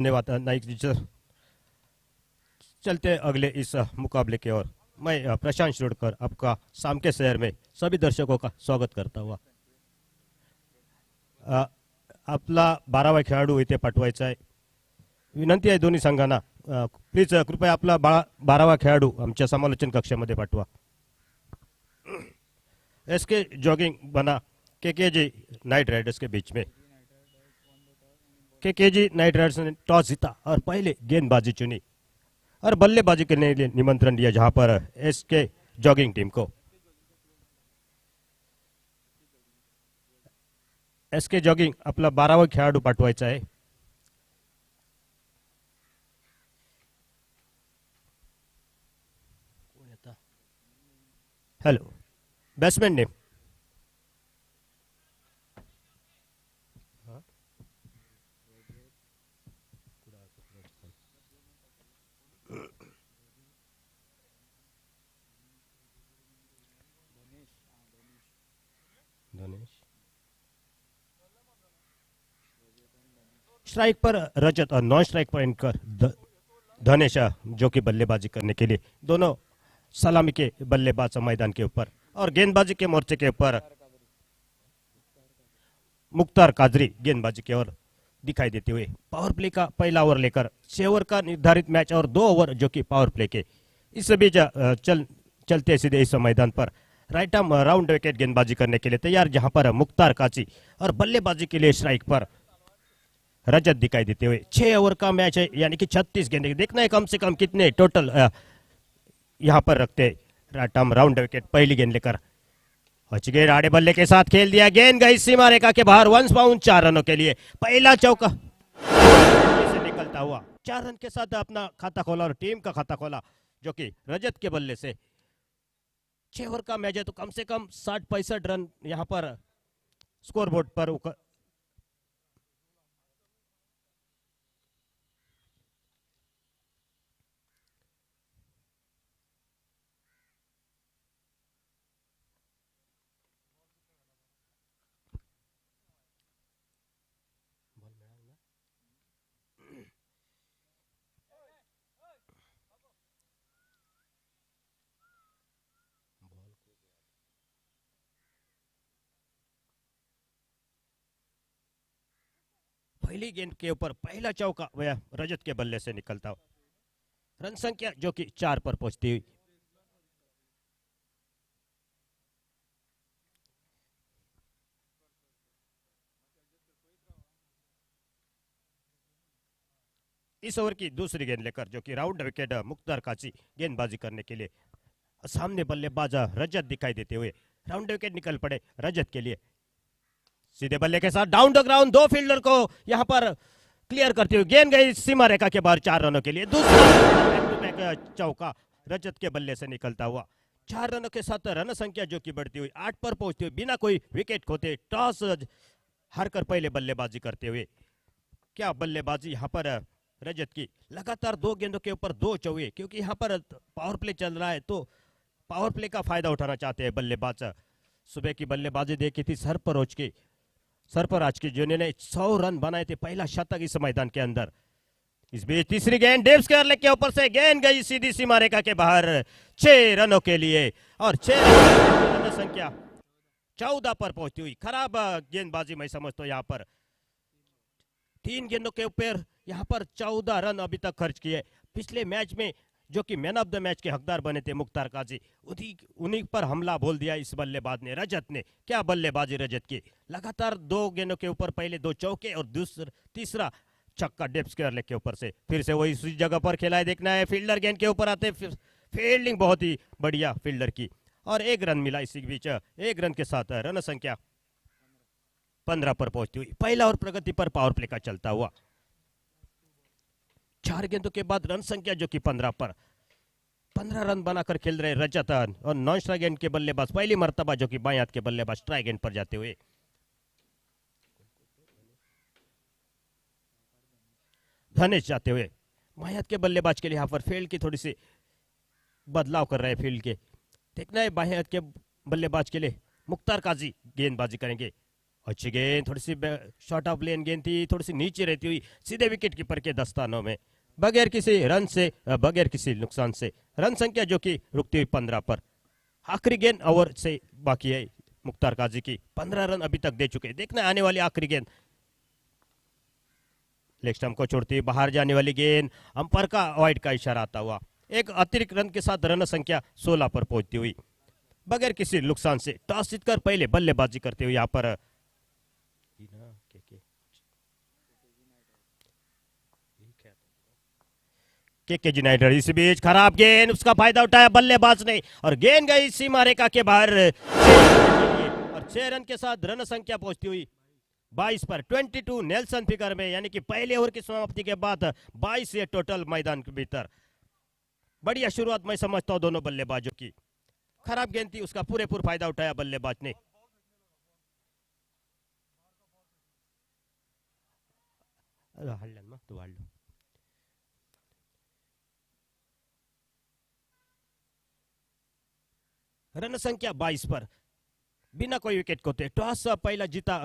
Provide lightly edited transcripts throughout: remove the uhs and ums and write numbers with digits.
धन्यवाद नाइक जी सर। चलते अगले इस मुकाबले की ओर। मैं प्रशांत शिरोडकर आपका शाम के शहर में सभी दर्शकों का स्वागत करता हुआ अ, आपला 12वा खेळाडू इथे पाठवायचा आहे। विनंती आहे दोन्ही संघांना प्लीज कृपया आपला 12वा खेळाडू आमच्या समालोचन कक्षामध्ये पाठवा। एसके जॉगिंग बना केकेजी नाइट राइडर्स के बीच में। केकेजी नाइट राइडर्स ने टॉस जीता और पहले गेंदबाजी चुनी और बल्लेबाजी करने के लिए निमंत्रण दिया, जहां पर एसके जॉगिंग टीम को। एसके जॉगिंग आपला 12वा खेळाडू पाठवायचा आहे। Hello batsman name. स्ट्राइक पर रजत और नॉन स्ट्राइक पर इनकर धनेश जो कि बल्लेबाजी करने के लिए दोनों सलामी के बल्लेबाज मैदान के ऊपर, और गेंदबाजी के मोर्चे के ऊपर मुख्तार काजरी गेंदबाजी की ओर दिखाई देते हुए पावर प्ले का पहला ओवर लेकर 6 ओवर का निर्धारित मैच और 2 ओवर जो कि पावर प्ले के। इस बीच चलते सीधे इस मैदान पर राइट आर्म राउंड विकेट गेंदबाजी करने के लिए तैयार, जहां पर मुख्तार काजी और बल्लेबाजी के लिए स्ट्राइक पर रजत दिखाई देते हुए। 6 ओवर का मैच है, यानी कि 36 गेंदे। देखना है कम से कम कितने टोटल यहां पर रखते। राइट आर्म राउंड विकेट पहली गेंद लेकर गेंद आड़े बल्ले के साथ खेल दिया, गेंद गई सीमा रेखा के बाहर। 1 बाउंड 4 रनों के लिए पहला चौका से निकलता हुआ 4 रन के साथ अपना खाता खोला और टीम का खाता खोला, जो कि रजत के बल्ले से। 6 ओवर का मैच है तो कम से कम 60-65 रन यहां पर स्कोरबोर्ड पर पहली गेंद के ऊपर पहला चौका वह रजत के बल्ले से निकलता। रन संख्या जो कि 4 पर पहुंचती हुई। इस ओवर की दूसरी गेंद लेकर जो कि राउंड विकेट मुख्तार काजी गेंदबाजी करने के लिए सामने बल्लेबाज रजत दिखाई देते हुए राउंड विकेट निकल पड़े रजत के लिए। सीधे बल्ले के साथ डाउन द ग्राउंड 2 फील्डर को यहां पर क्लियर करते हुए गेंद गई सीमा रेखा के बाहर 4 रनों के लिए। दूसरा बैक टू बैक चौका रजत के बल्ले से निकलता हुआ 4 रनों के साथ रन संख्या जो कि बढ़ती हुई 8 पर पहुंचती हुई बिना कोई विकेट खोते टॉस हारकर पहले बल्लेबाजी करते हुए। क्या बल्लेबाजी यहां पर रजत की लगातार 2 गेंदों के ऊपर 2 चौके, क्योंकि यहां पर पावर प्ले चल रहा है तो पावर प्ले का फायदा उठाना चाहते हैं बल्लेबाज। सुबह की बल्लेबाजी देखी थी सरफराज की, जिन्होंने 100 रन बनाए थे, पहला शतक इस मैदान के अंदर। इस बीच तीसरी गेंद डेव्स केयरले के ऊपर से गेंद गई सीधी सीमा रेखा के बाहर 6 रनों के लिए, और 6 रन संख्या 14 पर पहुंचती हुई। खराब गेंदबाजी मैं समझता हूं यहां पर। 3 गेंदों के ऊपर यहां पर 14 रन अभी तक खर्च किए। पिछले मैच में जो कि मैन ऑफ द मैच के हकदार बने थे मुख्तार काजी, उन्हीं पर हमला बोल दिया इस बल्लेबाज ने, रजत ने। क्या बल्लेबाजी रजत की, लगातार 2 गेंदों के ऊपर पहले 2 चौके और तीसरा छक्का डेप्स केयरले के ऊपर से फिर से वही उसी जगह पर खेला है। देखना है फील्डर गेंद के ऊपर आते, फील्डिंग बहुत ही बढ़िया फील्डर की, और 1 रन मिला इसी बीच। 1 रन के साथ रन संख्या 15 पर पहुंचती हुई। पहला और प्रगति पर पावर प्ले का चलता हुआ 4 गेंदों के बाद रन संख्या जो कि 15 पर 15 रन बनाकर खेल रहे रजत, और नॉन स्ट्राइक एंड के बल्लेबाज पहली मर्तबा जो कि बाएं हाथ के बल्लेबाज स्ट्राइक एंड पर जाते हुए। धनेश जाते हुए बाएं हाथ के बल्लेबाज के लिए यहां पर फील्ड की थोड़ी सी बदलाव कर रहे हैं फील्ड के। देखना है बाएं हाथ के बल्लेबाज के लिए मुख्तार काजी गेंदबाजी करेंगे। अच्छी गेंद, थोड़ी सी शॉर्ट ऑफ लेन गेंद थी, थोड़ी सी नीचे रहती हुई सीधे विकेट कीपर के दस्तानों में, बगैर किसी रन से, बगैर किसी नुकसान से। रन संख्या जो कि रुकती हुई 15 पर। आखिरी गेंद ओवर से बाकी है मुख्तार काजी की, 15 रन अभी तक दे चुके। देखना आने वाली आखिरी गेंद, लेग स्टंप को छोड़ती हुई बाहर जाने वाली गेंद, अंपायर का वाइड का इशारा आता हुआ, एक अतिरिक्त रन के साथ रन संख्या 16 पर पहुंचती हुई, बगैर किसी नुकसान से। टॉस जीतकर पहले बल्लेबाजी करते हुए यहाँ पर के यूनाइटेड। इस बीच खराब गेंद, उसका फायदा उठाया बल्लेबाज ने और गेंद गई सीमा रेखा के बाहर और 6 रन के साथ रन संख्या पहुंचती हुई 22 पर। 22 नेल्सन फिगर में, यानी कि पहले ओवर की समाप्ति के बाद 22 ये टोटल मैदान के भीतर। बढ़िया शुरुआत मैं समझता हूं दोनों बल्लेबाजों की। खराब गेंद थी, उसका पूरेपूर फायदा उठाया बल्लेबाज ने। रन संख्या 22 पर बिना कोई विकेट खोते टॉस पहला जीता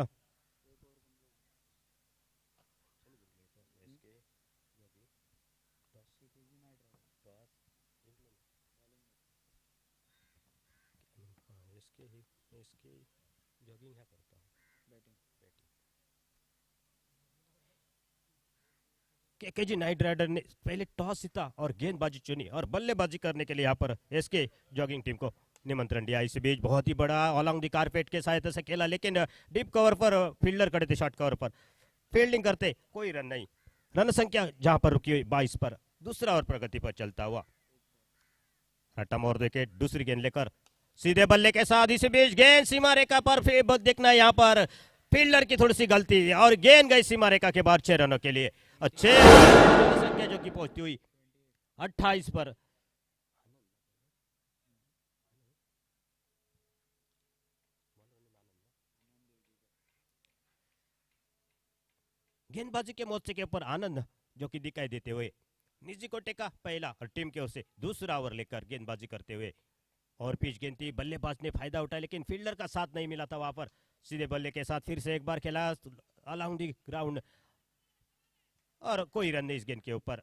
केकेजी नाइट राइडर ने पहले टॉस जीता और गेंदबाजी चुनी और बल्लेबाजी करने के लिए यहाँ पर एसके जॉगिंग टीम को निमंत्रण दिया। इस बीच बहुत ही बड़ा अलॉन्ग द कारपेट के सहायता से खेला, लेकिन डीप कवर पर फील्डर खड़े थे, शॉर्ट कवर पर फील्डिंग करते, कोई रन नहीं। रन संख्या जहां पर रुकी हुई 22 पर, दूसरा ओवर प्रगति पर चलता हुआ। रटम और विकेट, दूसरी गेंद लेकर सीधे बल्ले के साथ इस बीच गेंद सीमा रेखा पर, फिर देखना यहाँ पर फील्डर की थोड़ी सी गलती और गेंद गई सीमा रेखा के बाहर 6 रनों के लिए। अच्छे संख्या जो कि पहुंचती हुई 28 पर। गेंदबाजी के मोर्चे के ऊपर आनंद जो कि दिखाई देते हुए निजी कोटे का पहला और टीम के ओर से दूसरा ओवर लेकर गेंदबाजी करते हुए, और पिच गेंद थी, बल्लेबाज ने फायदा उठाया लेकिन फील्डर का साथ नहीं मिला था वहां पर। सीधे बल्ले के साथ फिर से एक बार खेला अराउंड द ग्राउंड और कोई रन नहीं इस गेंद के ऊपर।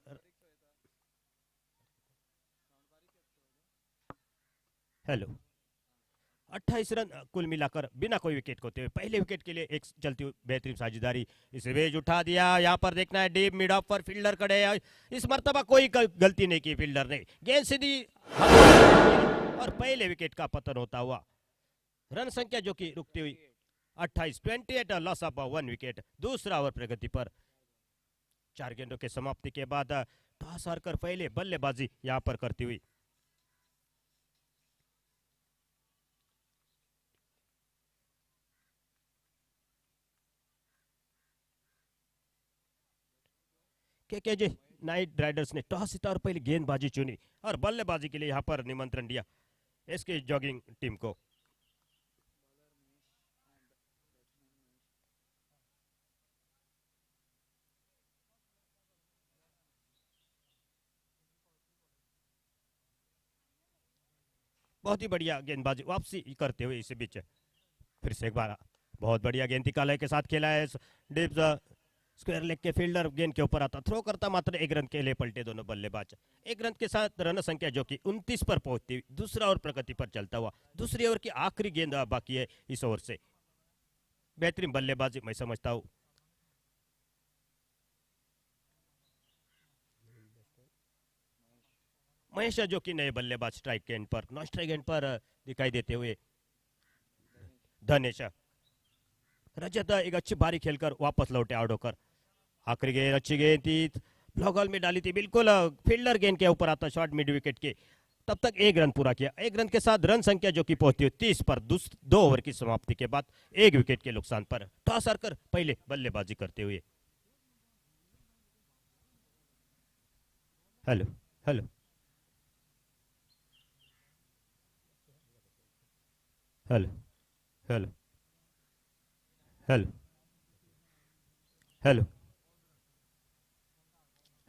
हेलो, 28 रन कुल मिलाकर बिना कोई विकेट खोते हुए पहले विकेट के लिए एक चलती हुई बेहतरीन साझेदारी। इसे वेज उठा दिया, यहाँ पर देखना है डीप मिड ऑफ पर फील्डर खड़े हैं। इस मर्तबा कोई गलती नहीं की फील्डर ने, गेंद सीधी और पहले विकेट का पतन होता हुआ। रन संख्या जो कि रुकती हुई 28, 28 लॉस ऑफ 1 विकेट। दूसरा ओवर प्रगति पर, 4 गेंदों के समाप्ति के बाद टॉस हारकर पहले बल्लेबाजी यहाँ पर करती हुई केकेजे नाइट राइडर्स ने टॉस जीता और पहले गेंदबाजी चुनी और बल्लेबाजी के लिए यहाँ पर निमंत्रण दिया इसके जॉगिंग टीम को। बहुत ही बढ़िया गेंदबाजी वापसी करते हुए इस बीच फिर से एक बार बहुत बढ़िया गेंद काले के साथ खेला है। डीप स्क्वायर लेग के फील्डर गेंद के ऊपर आता, थ्रो करता, मात्र 1 रन के लिए पलटे दोनों बल्लेबाज। 1 रन के साथ रन संख्या जो कि 29 पर पहुंचती हुई दूसरा ओवर प्रगति पर चलता हुआ। दूसरी ओवर की आखिरी गेंद बाकी है इस ओवर से। बेहतरीन बल्लेबाजी मैं समझता हूं। महेश जो कि नए बल्लेबाज स्ट्राइक एंड पर, नॉन स्ट्राइक एंड पर दिखाई देते हुए धनेश। रजत एक अच्छी बारी खेलकर वापस लौटे आउट होकर। आखिरी गेंद अच्छी गेंद थी, ब्लॉक में डाली थी, बिल्कुल फील्डर गेंद के ऊपर आता, शॉर्ट मिड विकेट के। तब तक 1 रन पूरा किया। 1 रन के साथ रन संख्या जो कि पहुंचती हुई 30 पर 2 ओवर की समाप्ति के बाद 1 विकेट के नुकसान पर। टॉस हारकर पहले बल्लेबाजी करते हुए। Hello hello hello hello hello hello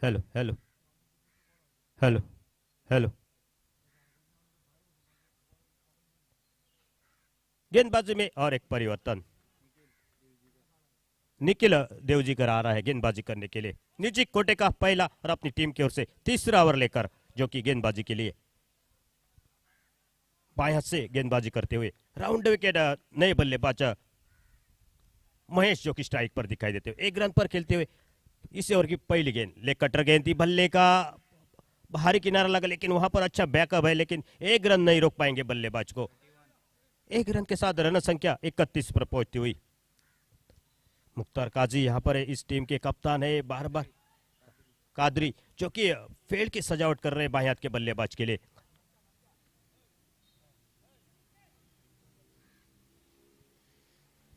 hello hello hello hello. गेंदबाजी में और एक परिवर्तन। निखिल देवजीकर आ रहा है गेंदबाजी करने के लिए। निजी कोटे का पहला और अपनी टीम की ओर से तीसरा ओवर लेकर जो कि गेंदबाजी के लिए बाएं हाथ से गेंदबाजी करते हुए राउंड विकेट नए बल्लेबाज महेश जो कि स्ट्राइक पर दिखाई देते हुए 1 रन पर खेलते हुए। इस ओवर की पहली गेंद लेग कटर गेंद थी, बल्ले का बाहरी किनारा लगा लेकिन वहां पर अच्छा बैकअप है, लेकिन 1 रन नहीं रोक पाएंगे बल्लेबाज को। 1 रन के साथ रन संख्या 31 पर पहुंचती हुई। मुख्तार काजी यहाँ पर इस टीम के कप्तान है, बार बार कादरी जो कि फील्ड की सजावट कर रहे हैं बाएं हाथ के बल्लेबाज के लिए।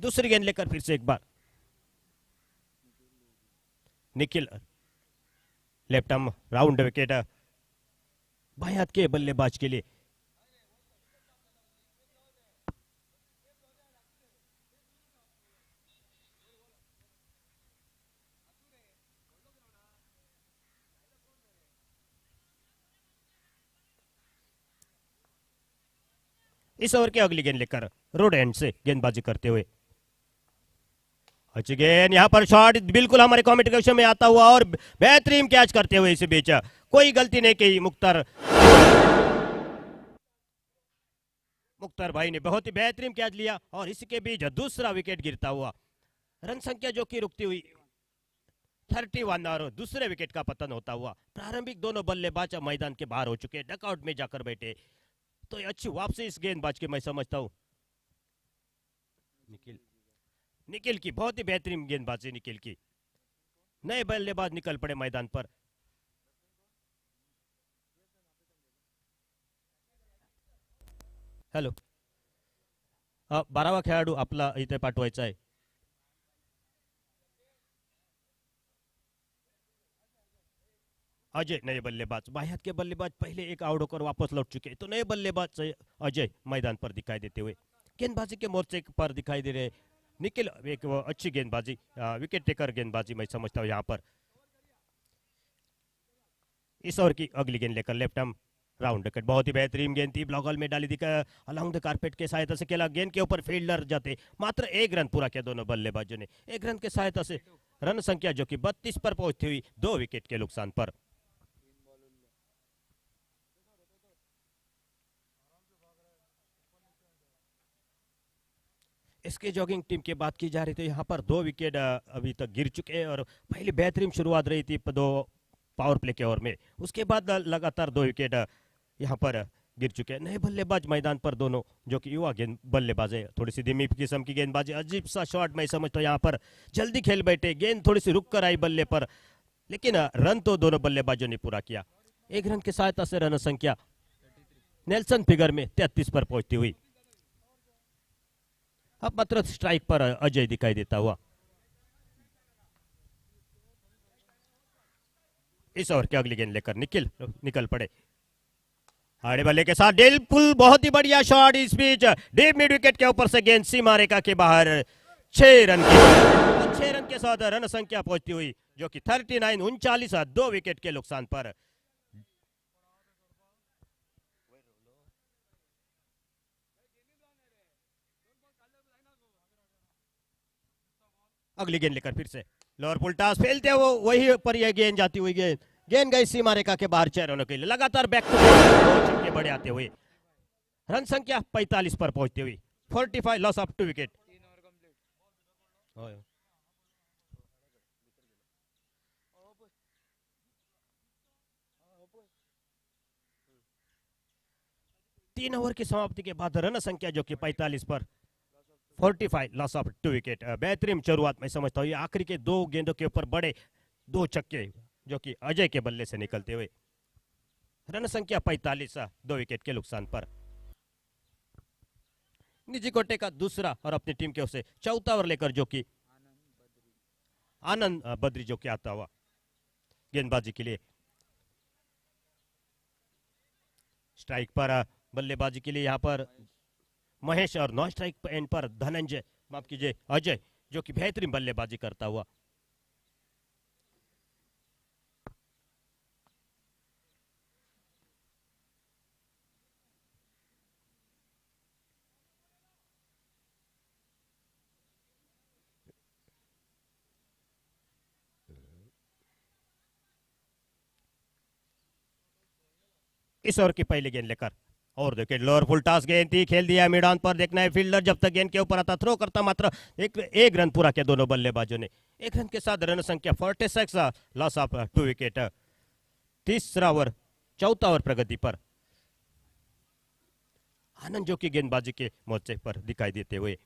दूसरी गेंद लेकर फिर से एक बार Nikhil left arm round wicket बाएं हाथ के बल्लेबाज के लिए। इस ओवर की अगली गेंद लेकर रोड एंड से गेंदबाजी करते हुए अच्छी गेंद, यहां पर शॉट बिल्कुल हमारे कमेंटेशन में आता हुआ और बेहतरीन कैच करते हुए इस बीच कोई गलती नहीं की मुख्तार भाई ने बहुत ही बेहतरीन कैच लिया और इसके बीच दूसरा विकेट गिरता हुआ। रन संख्या जो कि रुकती हुई 31 और दूसरे विकेट का पतन होता हुआ। प्रारंभिक दोनों बल्लेबाज मैदान के बाहर हो चुके, डकआउट में जाकर बैठे, तो अच्छी वापसी इस गेंदबाज की मैं समझता हूं। निखिल की बहुत ही बेहतरीन गेंदबाजी, निखिल की। नए बल्लेबाज निकल पड़े मैदान पर। हॅलो, 12वा खेळाडू आपला इथे पाठवायचा आहे। अजय नए बल्लेबाज, बाएं हाथ के बल्लेबाज पहले एक आउट होकर वापस लौट चुके, तो नए बल्लेबाज अजय मैदान पर दिखाई देते हुए गेंदबाजी के मोर्चे पर दिखाई दे रहे निखिल। एक अच्छी गेंदबाजी, विकेट टेकर गेंदबाजी मैं समझता हूँ यहाँ पर। इस ओवर की अगली गेंद लेकर लेफ्ट आर्म राउंड विकेट, बहुत ही बेहतरीन गेंद थी, ब्लॉक हॉल में डाली दिखा अलॉन्ग द कारपेट के सहायता से खेला। गेंद के ऊपर फील्डर जाते, मात्र 1 रन पूरा किया दोनों बल्लेबाजों ने। 1 रन के सहायता से रन संख्या जो कि 32 पर पहुंचती हुई 2 विकेट के नुकसान पर। इसके जॉगिंग टीम की बात की जा रही थी, यहाँ पर 2 विकेट अभी तक गिर चुके हैं और पहली बेहतरीन शुरुआत रही थी 2 पावर प्ले के ओवर में। उसके बाद लगातार 2 विकेट यहाँ पर गिर चुके हैं। नए बल्लेबाज मैदान पर दोनों जो कि युवा गेंद बल्लेबाज है, थोड़ी सी धीमी किस्म की गेंदबाजी, अजीब सा शॉट मैं समझता हूँ यहाँ पर। जल्दी खेल बैठे, गेंद थोड़ी सी रुक कर आई बल्ले पर, लेकिन रन तो दोनों बल्लेबाजों ने पूरा किया। 1 रन की सहायता से रन संख्या नेल्सन फिगर में 33 पर पहुंचती हुई। अब मात्र स्ट्राइक पर अजय दिखाई देता हुआ। इस ओवर की अगली गेंद लेकर निखिल निकल पड़े आड़े बल्ले के साथ। बिल्कुल बहुत ही बढ़िया शॉट, इस बीच डीप मिड विकेट के ऊपर से गेंद सीमा रेखा के बाहर। 6 रन के 6 रन के साथ रन संख्या पहुंचती हुई जो कि 39 2 विकेट के नुकसान पर। अगली गेंद लेकर फिर से लोअर पुल टॉस फैलते वो वही पर यह गेंद जाती हुई गेंद गई सीमा रेखा के बाहर 6 रनों के लिए। लगातार बैक टू बैक छक्के बड़े आते हुए रन संख्या 45 पर पहुंचती हुई। 45 लॉस ऑफ 2 विकेट। 3 ओवर की समाप्ति के बाद रन संख्या जो कि 45 पर 45 लॉस ऑफ 2 विकेट। बेहतरीन शुरुआत मैं समझता हूँ। ये आखिरी के 2 गेंदों के ऊपर बड़े 2 छक्के जो कि अजय के बल्ले से निकलते हुए रन संख्या 45 2 विकेट के नुकसान पर। निजी कोटे का दूसरा और अपनी टीम की ओर से चौथा ओवर लेकर जो कि आनंद बद्री जो कि आता हुआ गेंदबाजी के लिए। स्ट्राइक पर बल्लेबाजी के लिए यहाँ पर महेश और नॉन स्ट्राइक एंड पर धनंजय, माफ कीजिए अजय, जो कि बेहतरीन बल्लेबाजी करता हुआ। इस ओवर की पहली गेंद लेकर और देखिए लोअर फुल टॉस गेंद थी, खेल दिया मिड ऑन पर। देखना है फील्डर जब तक गेंद के ऊपर आता थ्रो करता, मात्र एक रन पूरा किया दोनों बल्लेबाजों ने। एक रन के साथ रन संख्या 46, लॉस ऑफ 2 विकेट। तीसरा ओवर, चौथा ओवर प्रगति पर। आनंद जो कि गेंदबाजी के मोर्चे पर दिखाई देते हुए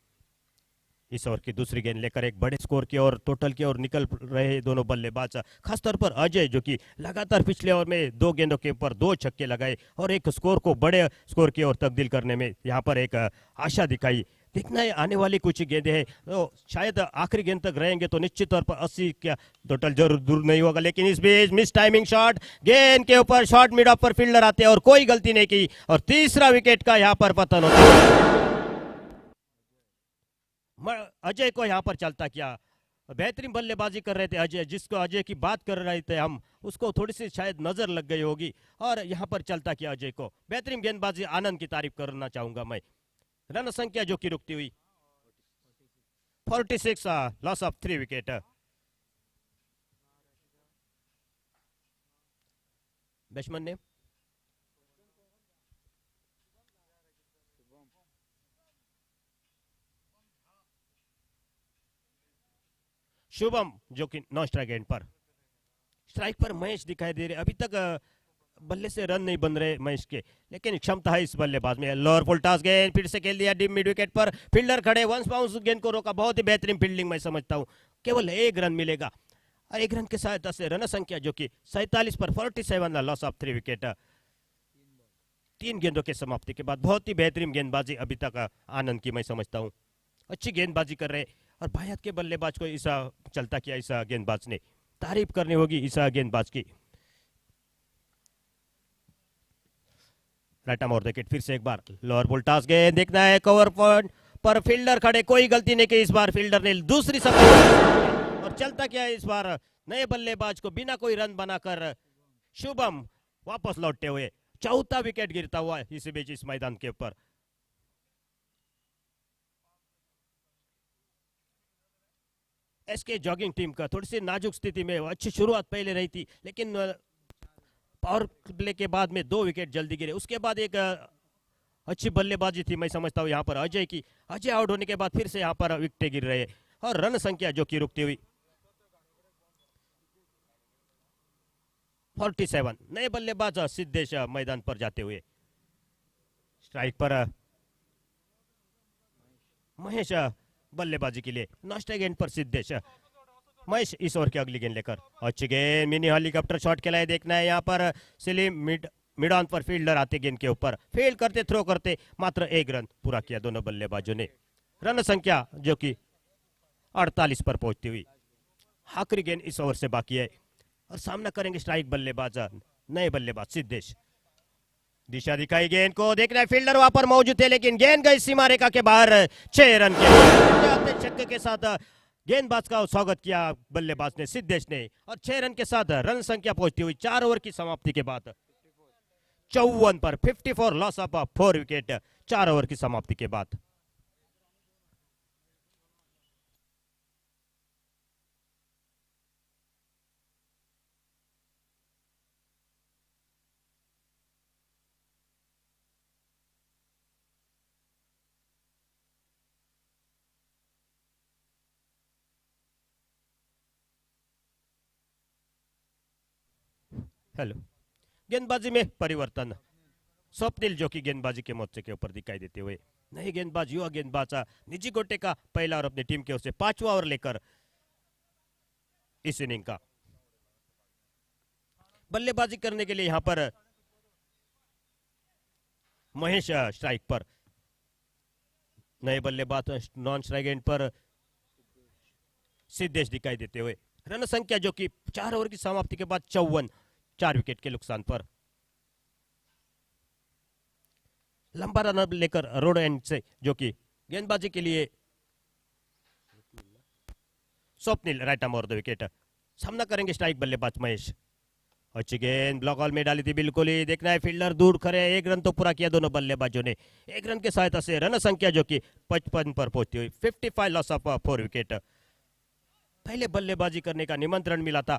इस ओवर की दूसरी गेंद लेकर एक बड़े स्कोर की ओर, टोटल की ओर निकल रहे दोनों बल्लेबाज। खासतौर पर अजय जो कि लगातार पिछले ओवर में 2 गेंदों के ऊपर 2 छक्के लगाए और एक स्कोर को बड़े स्कोर की ओर तब्दील करने में यहाँ पर एक आशा दिखाई। देखना है आने वाली कुछ गेंदें हैं तो शायद आखिरी गेंद तक रहेंगे तो निश्चित तौर पर 80 का टोटल जरूर दूर नहीं होगा। लेकिन इस बीच मिस टाइमिंग शॉट, गेंद के ऊपर शॉट मिड ऑफ पर फील्डर आते हैं और कोई गलती नहीं की और तीसरा विकेट का यहाँ पर पतन होता है। अजय को यहाँ पर चलता क्या, बेहतरीन बल्लेबाजी कर रहे थे अजय, जिसको अजय की बात कर रहे थे हम, उसको थोड़ी सी शायद नजर लग गई होगी और यहाँ पर चलता किया अजय को। बेहतरीन गेंदबाजी, आनंद की तारीफ करना चाहूंगा मैं। रन संख्या जो कि रुकती हुई 46, लॉस ऑफ 3 विकेट। बैट्समैन ने शुभम जो कि नॉन स्ट्राइक एंड पर। स्ट्राइक पर महेश दिखाई दे रहे, अभी तक बल्ले से रन नहीं बन रहे महेश के, लेकिन क्षमता है इस बल्लेबाज में। लोअर फुल टॉस गेंद फिर से खेल दिया डीप मिड विकेट पर, फील्डर खड़े, वंस बाउंस गेंद को रोका। बहुत ही बेहतरीन फील्डिंग मैं समझता हूं। केवल 1 रन मिलेगा और 1 रन के साथ से रन संख्या जो कि 47 पर 47, लॉस ऑफ 3 विकेट। 3 गेंदों के समाप्ति के बाद बहुत ही बेहतरीन गेंदबाजी अभी तक आनंद की मैं समझता हूं। अच्छी गेंदबाजी कर रहे और भारत के बल्लेबाज को इस चलता किया इस गेंदबाज ने, तारीफ करनी होगी इस गेंदबाज की। राइट आर्म और विकेट फिर से एक बार लोअर फुल टॉस गेंद, देखना है कवर पॉइंट पर फील्डर खड़े, कोई गलती नहीं की इस बार फील्डर ने, दूसरी सफल और चलता क्या इस बार नए बल्लेबाज को बिना कोई रन बनाकर शुभम वापस लौटते हुए। चौथा विकेट गिरता हुआ इसी बीच इस मैदान के ऊपर। एसके जॉगिंग टीम का थोड़ी सी नाजुक स्थिति में, अच्छी शुरुआत पहले रही थी लेकिन पावर प्ले के बाद में 2 विकेट जल्दी गिरे। उसके बाद एक अच्छी बल्लेबाजी थी मैं समझता हूँ यहाँ पर अजय की। अजय आउट होने के बाद फिर से यहाँ पर विकेट गिर रहे और रन संख्या जो कि रुकती हुई 47। नए बल्लेबाज सिद्धेश मैदान पर जाते हुए। स्ट्राइक पर महेश बल्लेबाजी के लिए, नाश्ता गेंद पर सिद्धेश। महेश इस ओवर की अगली गेंद लेकर अच्छी गेंद, मिनी हेलीकॉप्टर शॉट खेला है। देखना है यहाँ पर सलीम मिड ऑन पर फील्डर आते गेंद के ऊपर, फील्ड करते थ्रो करते, मात्र 1 रन पूरा किया दोनों बल्लेबाजों ने। रन संख्या जो कि 48 पर पहुंचती हुई। आखिरी गेंद इस ओवर से बाकी है और सामना करेंगे स्ट्राइक बल्लेबाज, नए बल्लेबाज सिद्धेश। दिशा दिखाई गेंद को, देखना है फील्डर वहां पर मौजूद थे लेकिन गेंद गई सीमा रेखा के बाहर। 6 रन के छक्के के साथ गेंदबाज का स्वागत किया बल्लेबाज ने, सिद्धेश ने, और 6 रन के साथ रन संख्या पहुंचती हुई 4 ओवर की समाप्ति के बाद 54 पर 54, लॉस ऑफ 4 विकेट 4 ओवर की समाप्ति के बाद। हेलो, गेंदबाजी में परिवर्तन। स्वप्निल जो कि गेंदबाजी के मोर्चे के ऊपर दिखाई देते हुए, नए गेंदबाज, युवा गेंदबाज निजी गोटे का पहला और अपनी टीम की ओर से 5वां ओवर लेकर इस इनिंग का बल्लेबाजी करने के लिए यहां पर महेश स्ट्राइक पर, नए बल्लेबाज नॉन स्ट्राइक एंड पर सिद्धेश दिखाई देते हुए। रन संख्या जो कि 4 ओवर की समाप्ति के बाद 54, 4 विकेट के नुकसान पर। लंबा रन लेकर रोड एंड से जो कि गेंदबाजी के लिए स्वप्निल, राइट आर्म और द विकेट। सामना करेंगे स्ट्राइक बल्लेबाज महेश। अच्छी गेंद ब्लॉक हॉल में डाली थी बिल्कुल ही, देखना है फील्डर दूर खड़े। 1 रन तो पूरा किया दोनों बल्लेबाजों ने। 1 रन के सहायता से रन संख्या जो कि 55 पर पहुंचती हुई 55, लॉस ऑफ 4 विकेट। पहले बल्लेबाजी करने का निमंत्रण मिला था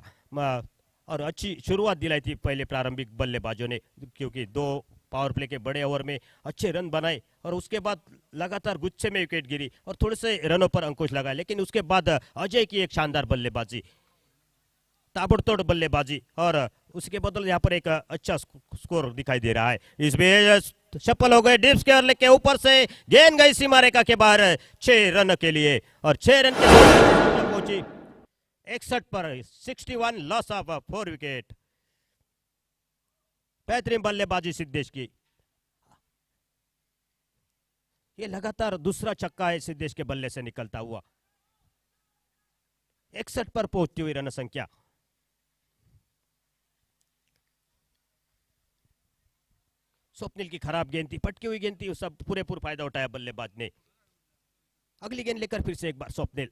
और अच्छी शुरुआत दिलाई थी पहले प्रारंभिक बल्लेबाजों ने, क्योंकि 2 पावर प्ले के बड़े ओवर में अच्छे रन बनाए और उसके बाद लगातार गुच्छे में विकेट गिरी और थोड़े से रनों पर अंकुश लगाए। लेकिन उसके बाद अजय की एक शानदार बल्लेबाजी, ताबड़तोड़ बल्लेबाजी और उसके बदल यहाँ पर एक अच्छा स्कोर दिखाई दे रहा है। इस बीच सफल हो गए डिप्स के लेके ऊपर से गेंद गई सीमा रेखा के बाहर 6 रन के लिए और 6 रन के साथ पहुंची 61 पर 61, लॉस ऑफ 4 विकेट। बेहतरीन बल्लेबाजी सिद्धेश की। ये लगातार दूसरा छक्का है सिद्धेश के बल्ले से निकलता हुआ। 61 पर पहुंचती हुई रन संख्या। स्वप्निल की खराब गेंद थी, पटकी हुई गेंद थी, उसका पूरेपूर फायदा उठाया बल्लेबाज ने। अगली गेंद लेकर फिर से एक बार स्वप्निल,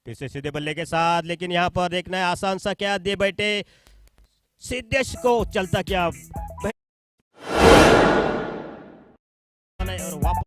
फिर से सीधे बल्ले के साथ, लेकिन यहां पर देखना है आसान सा क्या दे बैठे सिद्धेश को, चलता क्या और वापस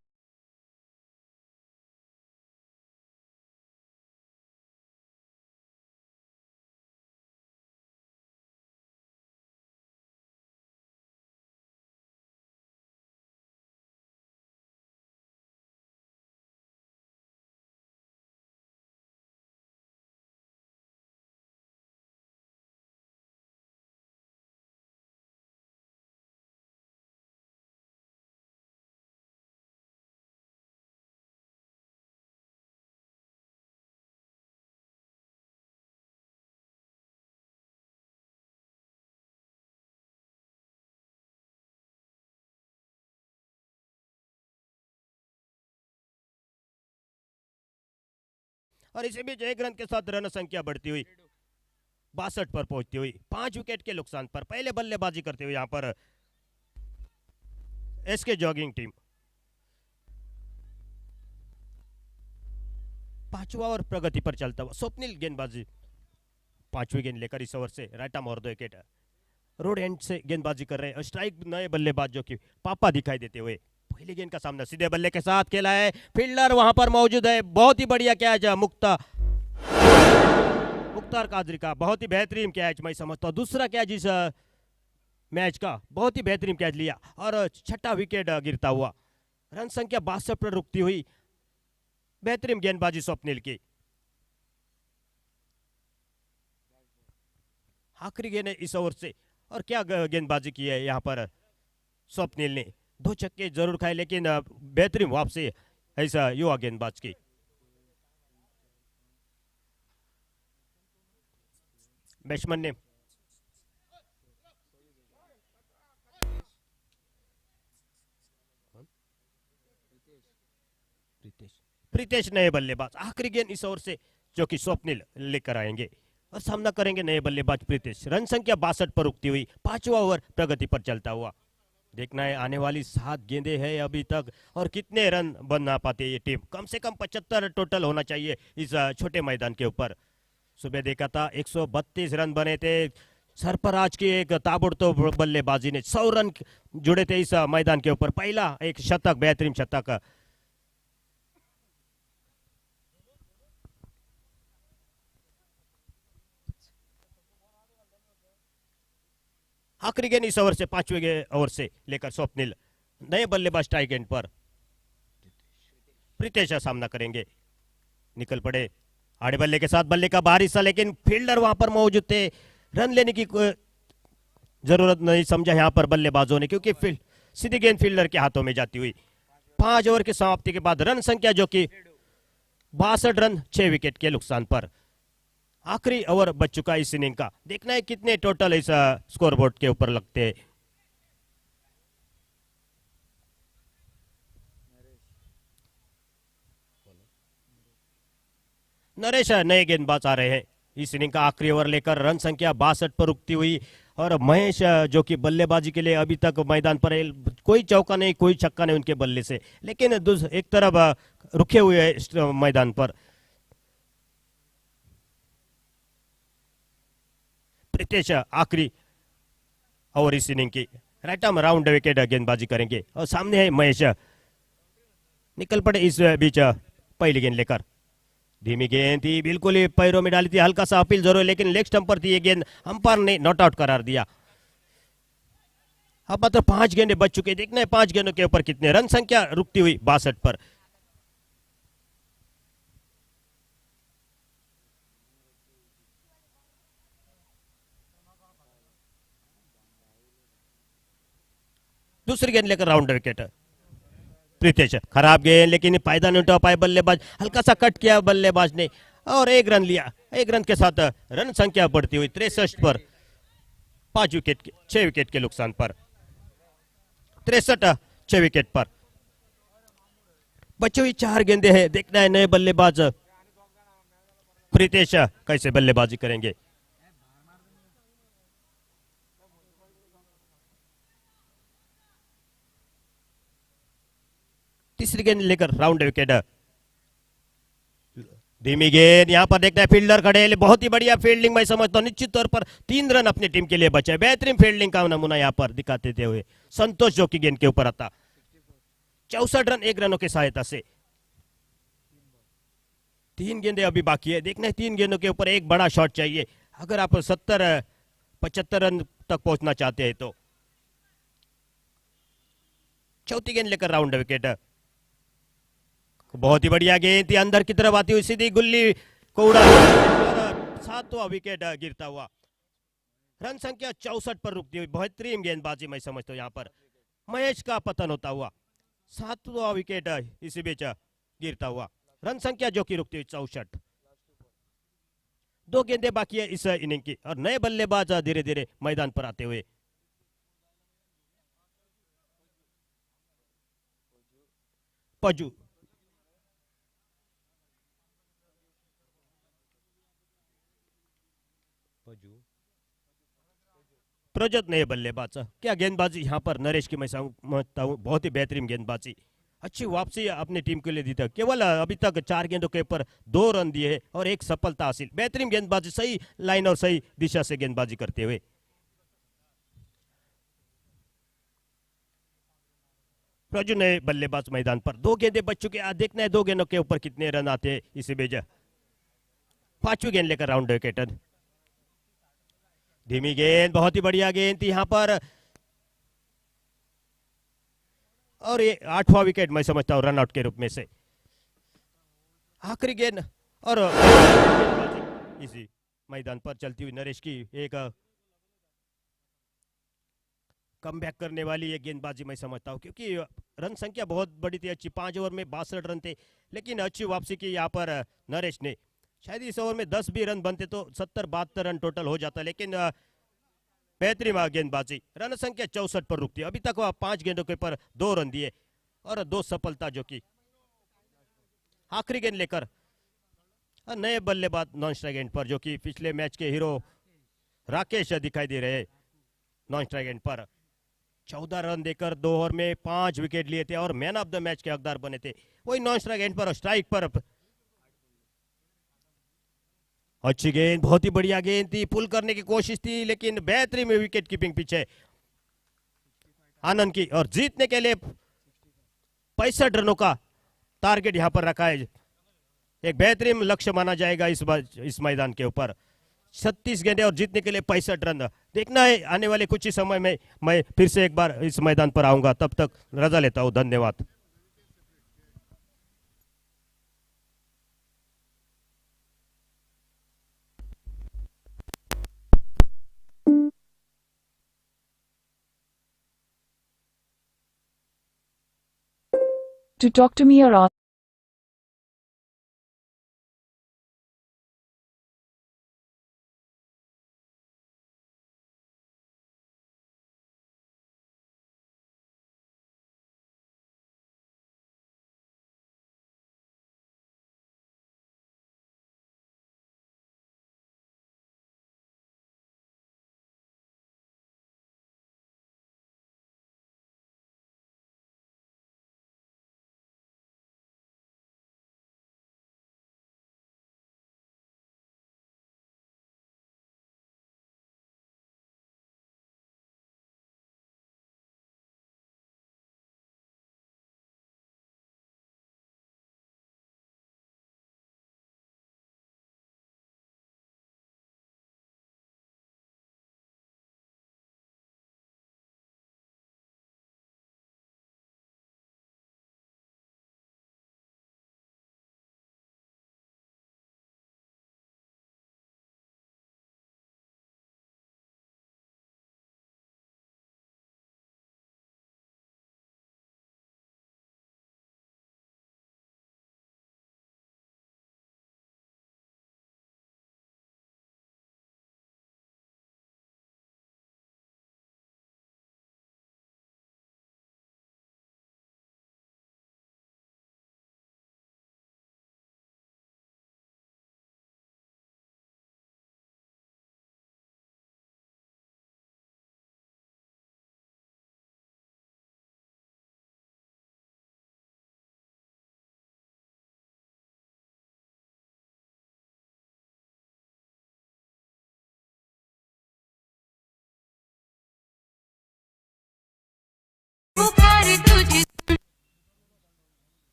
और इसी बीच 1 रन के साथ रन संख्या बढ़ती हुई 62 पर पहुंचती हुई 5 विकेट के नुकसान पर पहले बल्लेबाजी करते हुए यहां पर एसके जॉगिंग टीम। 5वां ओवर प्रगति पर चलता हुआ स्वप्निल गेंदबाजी, 5वीं गेंद लेकर इस ओवर से राइट आर्म और 2 विकेट रोड एंड से गेंदबाजी कर रहे हैं। स्ट्राइक नए बल्लेबाज जो कि पापा दिखाई देते हुए। पहली गेंद का सामना सीधे बल्ले के साथ खेला है, फील्डर वहां पर मौजूद है, बहुत ही बढ़िया कैच मुख्तार कादरी का, बहुत ही बेहतरीन कैच मैं समझता हूं, दूसरा कैच इस मैच का, बहुत ही बेहतरीन कैच लिया और छठा विकेट गिरता हुआ। रन संख्या 62 पर रुकती हुई बेहतरीन गेंदबाजी स्वप्निल की। आखिरी गेंद है इस ओवर से और क्या गेंदबाजी की है यहाँ पर स्वप्निल ने, 2 छक्के जरूर खाए लेकिन बेहतरीन वापसी ऐसा युवा गेंदबाज की। बैट्समैन ने प्रीतेश नए बल्लेबाज, आखिरी गेंद इस ओवर से जो कि स्वप्निल लेकर आएंगे और सामना करेंगे नए बल्लेबाज प्रीतेश। रन संख्या 62 पर रुकती हुई 5वां ओवर प्रगति पर चलता हुआ। देखना है आने वाली 7 गेंदें हैं अभी तक और कितने रन बना पाती है ये टीम। कम से कम 75 टोटल होना चाहिए इस छोटे मैदान के ऊपर। सुबह देखा था 132 रन बने थे, सरफराज की एक ताबड़तोड़ बल्लेबाजी ने 100 रन जुड़े थे इस मैदान के ऊपर। पहला एक शतक, बेहतरीन शतक। आखिरी गेंद इस ओवर से 5वें ओवर से लेकर स्वप्निल नए बल्लेबाज स्ट्राइक एंड पर प्रीतेश सामना करेंगे। निकल पड़े आड़े बल्ले के साथ, बल्ले का बाहरी हिस्सा, लेकिन फील्डर वहां पर मौजूद थे, रन लेने की जरूरत नहीं समझा यहां पर बल्लेबाजों ने, क्योंकि सीधी गेंद फील्डर के हाथों में जाती हुई। 5 ओवर की समाप्ति के बाद रन संख्या जो कि 62 रन 6 विकेट के नुकसान पर। आखिरी ओवर बच चुका इस इनिंग का, देखना है कितने टोटल इस स्कोरबोर्ड के ऊपर लगते हैं। नरेश नए गेंदबाज आ रहे हैं इस इनिंग का आखिरी ओवर लेकर। रन संख्या 62 पर रुकती हुई और महेश जो कि बल्लेबाजी के लिए अभी तक मैदान पर है, कोई चौका नहीं कोई छक्का नहीं उनके बल्ले से, लेकिन एक तरफ रुके हुए है मैदान पर। प्रीतेश आखिरी ओवर इस इनिंग की राइट आर्म राउंड विकेट गेंदबाजी करेंगे और सामने है महेश। निकल पड़े इस बीच पहली गेंद लेकर, धीमी गेंद थी, बिल्कुल ही पैरों में डाली थी, हल्का सा अपील जरूर, लेकिन लेग स्टंप पर थी ये गेंद, अंपायर ने नॉट आउट करार दिया। अब मात्र 5 गेंदें बच चुके, देखना है 5 गेंदों के ऊपर कितने रन, संख्या रुकती हुई 62 पर। दूसरी गेंद लेकर राउंड विकेट। प्रीतेश, खराब गेंद, लेकिन फायदा नहीं उठा पाए बल्लेबाज, हल्का सा कट किया बल्लेबाज ने और एक रन लिया। एक रन के साथ रन संख्या बढ़ती हुई 63 पर, 6 विकेट के नुकसान पर, 63 6 विकेट पर। बची हुई 4 गेंदे हैं, देखना है नए बल्लेबाज प्रीतेश कैसे बल्लेबाजी करेंगे। तीसरी गेंद लेकर राउंड विकेट। धीमी गेंद, यहां पर देखना है फील्डर खड़े, बहुत ही बढ़िया फील्डिंग मैं समझता हूं, निश्चित तौर पर 3 रन अपनी टीम के लिए बचे, बेहतरीन फील्डिंग का नमूना यहां पर दिखाते थे हुए संतोष जो की गेंद के ऊपर आता। 64 रन 1 रनों की सहायता से। 3 गेंदे अभी बाकी है, देखना है 3 गेंदों के ऊपर एक बड़ा शॉट चाहिए अगर आप 75 रन तक पहुंचना चाहते हैं तो। चौथी गेंद लेकर राउंड विकेट। बहुत ही बढ़िया गेंद थी, अंदर की तरफ आती हुई सीधी गुल्ली को उड़ा, 7वां विकेट गिरता हुआ। रन संख्या 64 पर रुकती हुई बेहतरीन गेंदबाजी मैं समझता हूँ यहाँ पर महेश का पतन होता हुआ। 7वां विकेट इसी बीच गिरता हुआ, रन संख्या जो की रुकती हुई 64। 2 गेंदें बाकी है इस इनिंग की और नए बल्लेबाज धीरे धीरे मैदान पर आते हुए। पजू, प्रजत नए बल्लेबाज, क्या गेंदबाजी यहाँ पर नरेश की मैं समझता हूँ, बहुत ही बेहतरीन गेंदबाजी, अच्छी वापसी अपनी टीम के लिए दी था। केवल अभी तक 4 गेंदों के ऊपर 2 रन दिए और एक सफलता हासिल, बेहतरीन गेंदबाजी, सही लाइन और सही दिशा से गेंदबाजी करते हुए। प्रजू नए बल्लेबाज मैदान पर, 2 गेंदें बच चुके, आज देखना है 2 गेंदों के ऊपर कितने रन आते हैं इसी बेजा। 5वीं गेंद लेकर राउंड विकेट। धीमी गेंद, बहुत ही बढ़िया गेंद थी यहाँ पर और ये 8वां विकेट मैं समझता हूँ रनआउट के रूप में से। आखिरी गेंद और इसी मैदान पर चलती हुई नरेश की एक कमबैक करने वाली ये गेंदबाजी मैं समझता हूँ, क्योंकि रन संख्या बहुत बड़ी थी, अच्छी 5 ओवर में 62 रन थे, लेकिन अच्छी वापसी की यहाँ पर नरेश ने। शायद इस ओवर में 10 भी रन बनते तो 70-72 रन टोटल हो जाता, लेकिन बेहतरीन गेंदबाजी, रन संख्या 64 पर रुकती है। अभी तक वह 5 गेंदों के पर 2 रन दिए और 2 सफलता जो की। आखिरी गेंद लेकर नए बल्लेबाज नॉन स्ट्राइक एंड पर, जो कि पिछले मैच के हीरो राकेश दिखाई दे रहे नॉन स्ट्राइक एंड पर। 14 रन देकर 2 ओवर में 5 विकेट लिए थे और मैन ऑफ द मैच के हकदार बने थे, वही नॉन स्ट्राइक एंड पर और स्ट्राइक पर। अच्छी गेंद, बहुत ही बढ़िया गेंद थी, पुल करने की कोशिश थी, लेकिन बेहतरीन विकेट कीपिंग पीछे आनंद की और जीतने के लिए 65 रनों का टारगेट यहां पर रखा है, एक बेहतरीन लक्ष्य माना जाएगा इस मैदान के ऊपर। 36 गेंदें और जीतने के लिए 65 रन। देखना है आने वाले कुछ ही समय में मैं फिर से एक बार इस मैदान पर आऊंगा, तब तक रजा लेता हूं, धन्यवाद। To talk to me or ask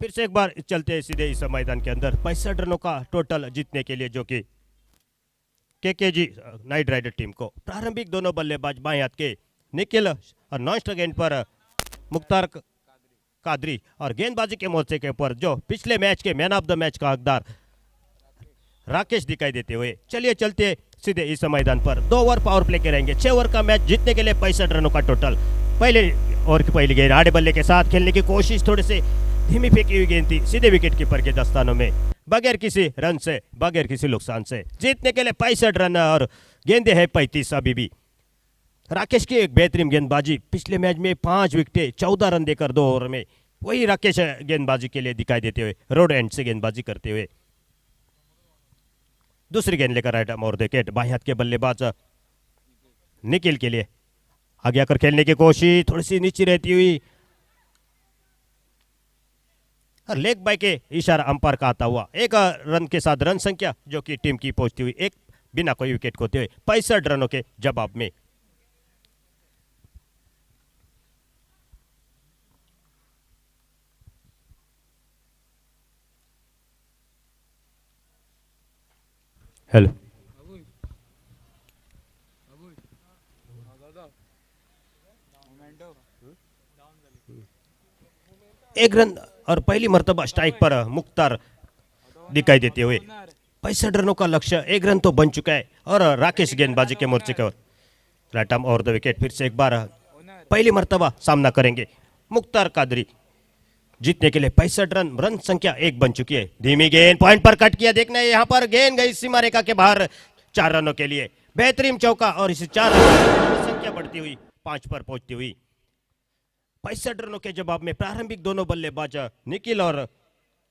फिर से एक बार चलते हैं सीधे इस मैदान के अंदर 65 रनों का टोटल जीतने के लिए, जो कि केकेजी नाइट राइडर टीम को। प्रारंभिक दोनों बल्लेबाज बाएं हाथ के निखिल और नॉन स्ट्राइक एंड पर मुख्तार कादरी, और गेंदबाजी के मोर्चे के ऊपर जो पिछले मैच के मैन ऑफ द मैच का हकदार राकेश दिखाई देते हुए। चलिए चलते सीधे इस मैदान पर 2 ओवर पावर प्ले के रहेंगे। 6 ओवर का मैच जीतने के लिए 65 रनों का टोटल। पहले ओवर की पहली गेंद आड़े बल्ले के साथ खेलने की कोशिश, थोड़ी सी धीमी फेंकी हुई गेंद थी सीधे विकेट कीपर के दस्तानों में, बगैर किसी रन से, बगैर किसी नुकसान से। जीतने के लिए 65 रन और गेंदे है 35 अभी भी। राकेश की एक बेहतरीन गेंदबाजी, पिछले मैच में 5 विकेटें 14 रन देकर 2 ओवर में, वही राकेश गेंदबाजी के लिए दिखाई देते हुए रोड एंड से गेंदबाजी करते हुए। दूसरी गेंद लेकर राइट आर्म और विकेट बाएं हाथ के बल्लेबाज निखिल के लिए आगे आकर खेलने की कोशिश, थोड़ी सी नीचे रहती हुई और लेग बाय के इशारा अंपायर का आता हुआ 1 रन के साथ रन संख्या जो कि टीम की पहुंचती हुई, एक बिना कोई विकेट खोते हुए 65 रनों के जवाब में। हेलो, एक रन और पहली मर्तबा स्ट्राइक पर मुख्तार दिखाई देते हुए। 65 रनों का लक्ष्य, 1 रन तो बन चुका है और राकेश गेंदबाजी के मोर्चे के राइट आर्म और द विकेट। फिर से एक बार पहली मर्तबा सामना करेंगे मुख्तार कादरी। जीतने के लिए 65 रन, रन संख्या 1 बन चुकी है। धीमी गेंद पॉइंट पर कट किया, देखना है यहाँ पर गेंद गई सीमा रेखा के बाहर। 4 रनों के लिए बेहतरीन चौका और इस 4 रनों की संख्या बढ़ती हुई 5 पर पहुंचती हुई। 65 रनों के जवाब में प्रारंभिक दोनों बल्लेबाज निखिल और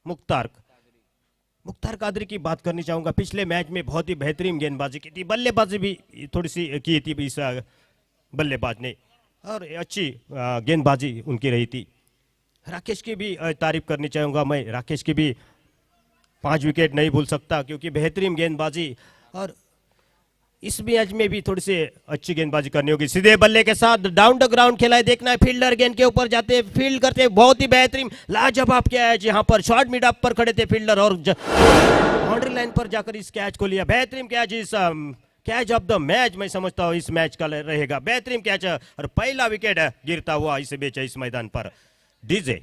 मुख्तार कादरी की बात करनी चाहूंगा। पिछले मैच में बहुत ही बेहतरीन गेंदबाजी की थी, बल्लेबाजी भी थोड़ी सी की थी इस बल्लेबाज ने, और अच्छी गेंदबाजी उनकी रही थी। राकेश की भी तारीफ करनी चाहूंगा मैं, राकेश की भी 5 विकेट नहीं भूल सकता, क्योंकि बेहतरीन गेंदबाजी, और इस मैच में भी थोड़ी सी अच्छी गेंदबाजी करनी होगी। सीधे बल्ले के साथ डाउन द ग्राउंड खेला है, देखना है फील्डर गेंद के ऊपर जाते फील्ड करते, बहुत ही बेहतरीन लाजवाब कैच। यहाँ पर शॉर्ट मिड ऑफ पर खड़े थे फील्डर और बाउंड्री लाइन पर जाकर इस कैच को लिया। बेहतरीन कैच, इस कैच ऑफ द मैच मैं समझता हूँ इस मैच का रहेगा। बेहतरीन कैच और पहला विकेट गिरता हुआ इस बीच इस मैदान पर। डीजे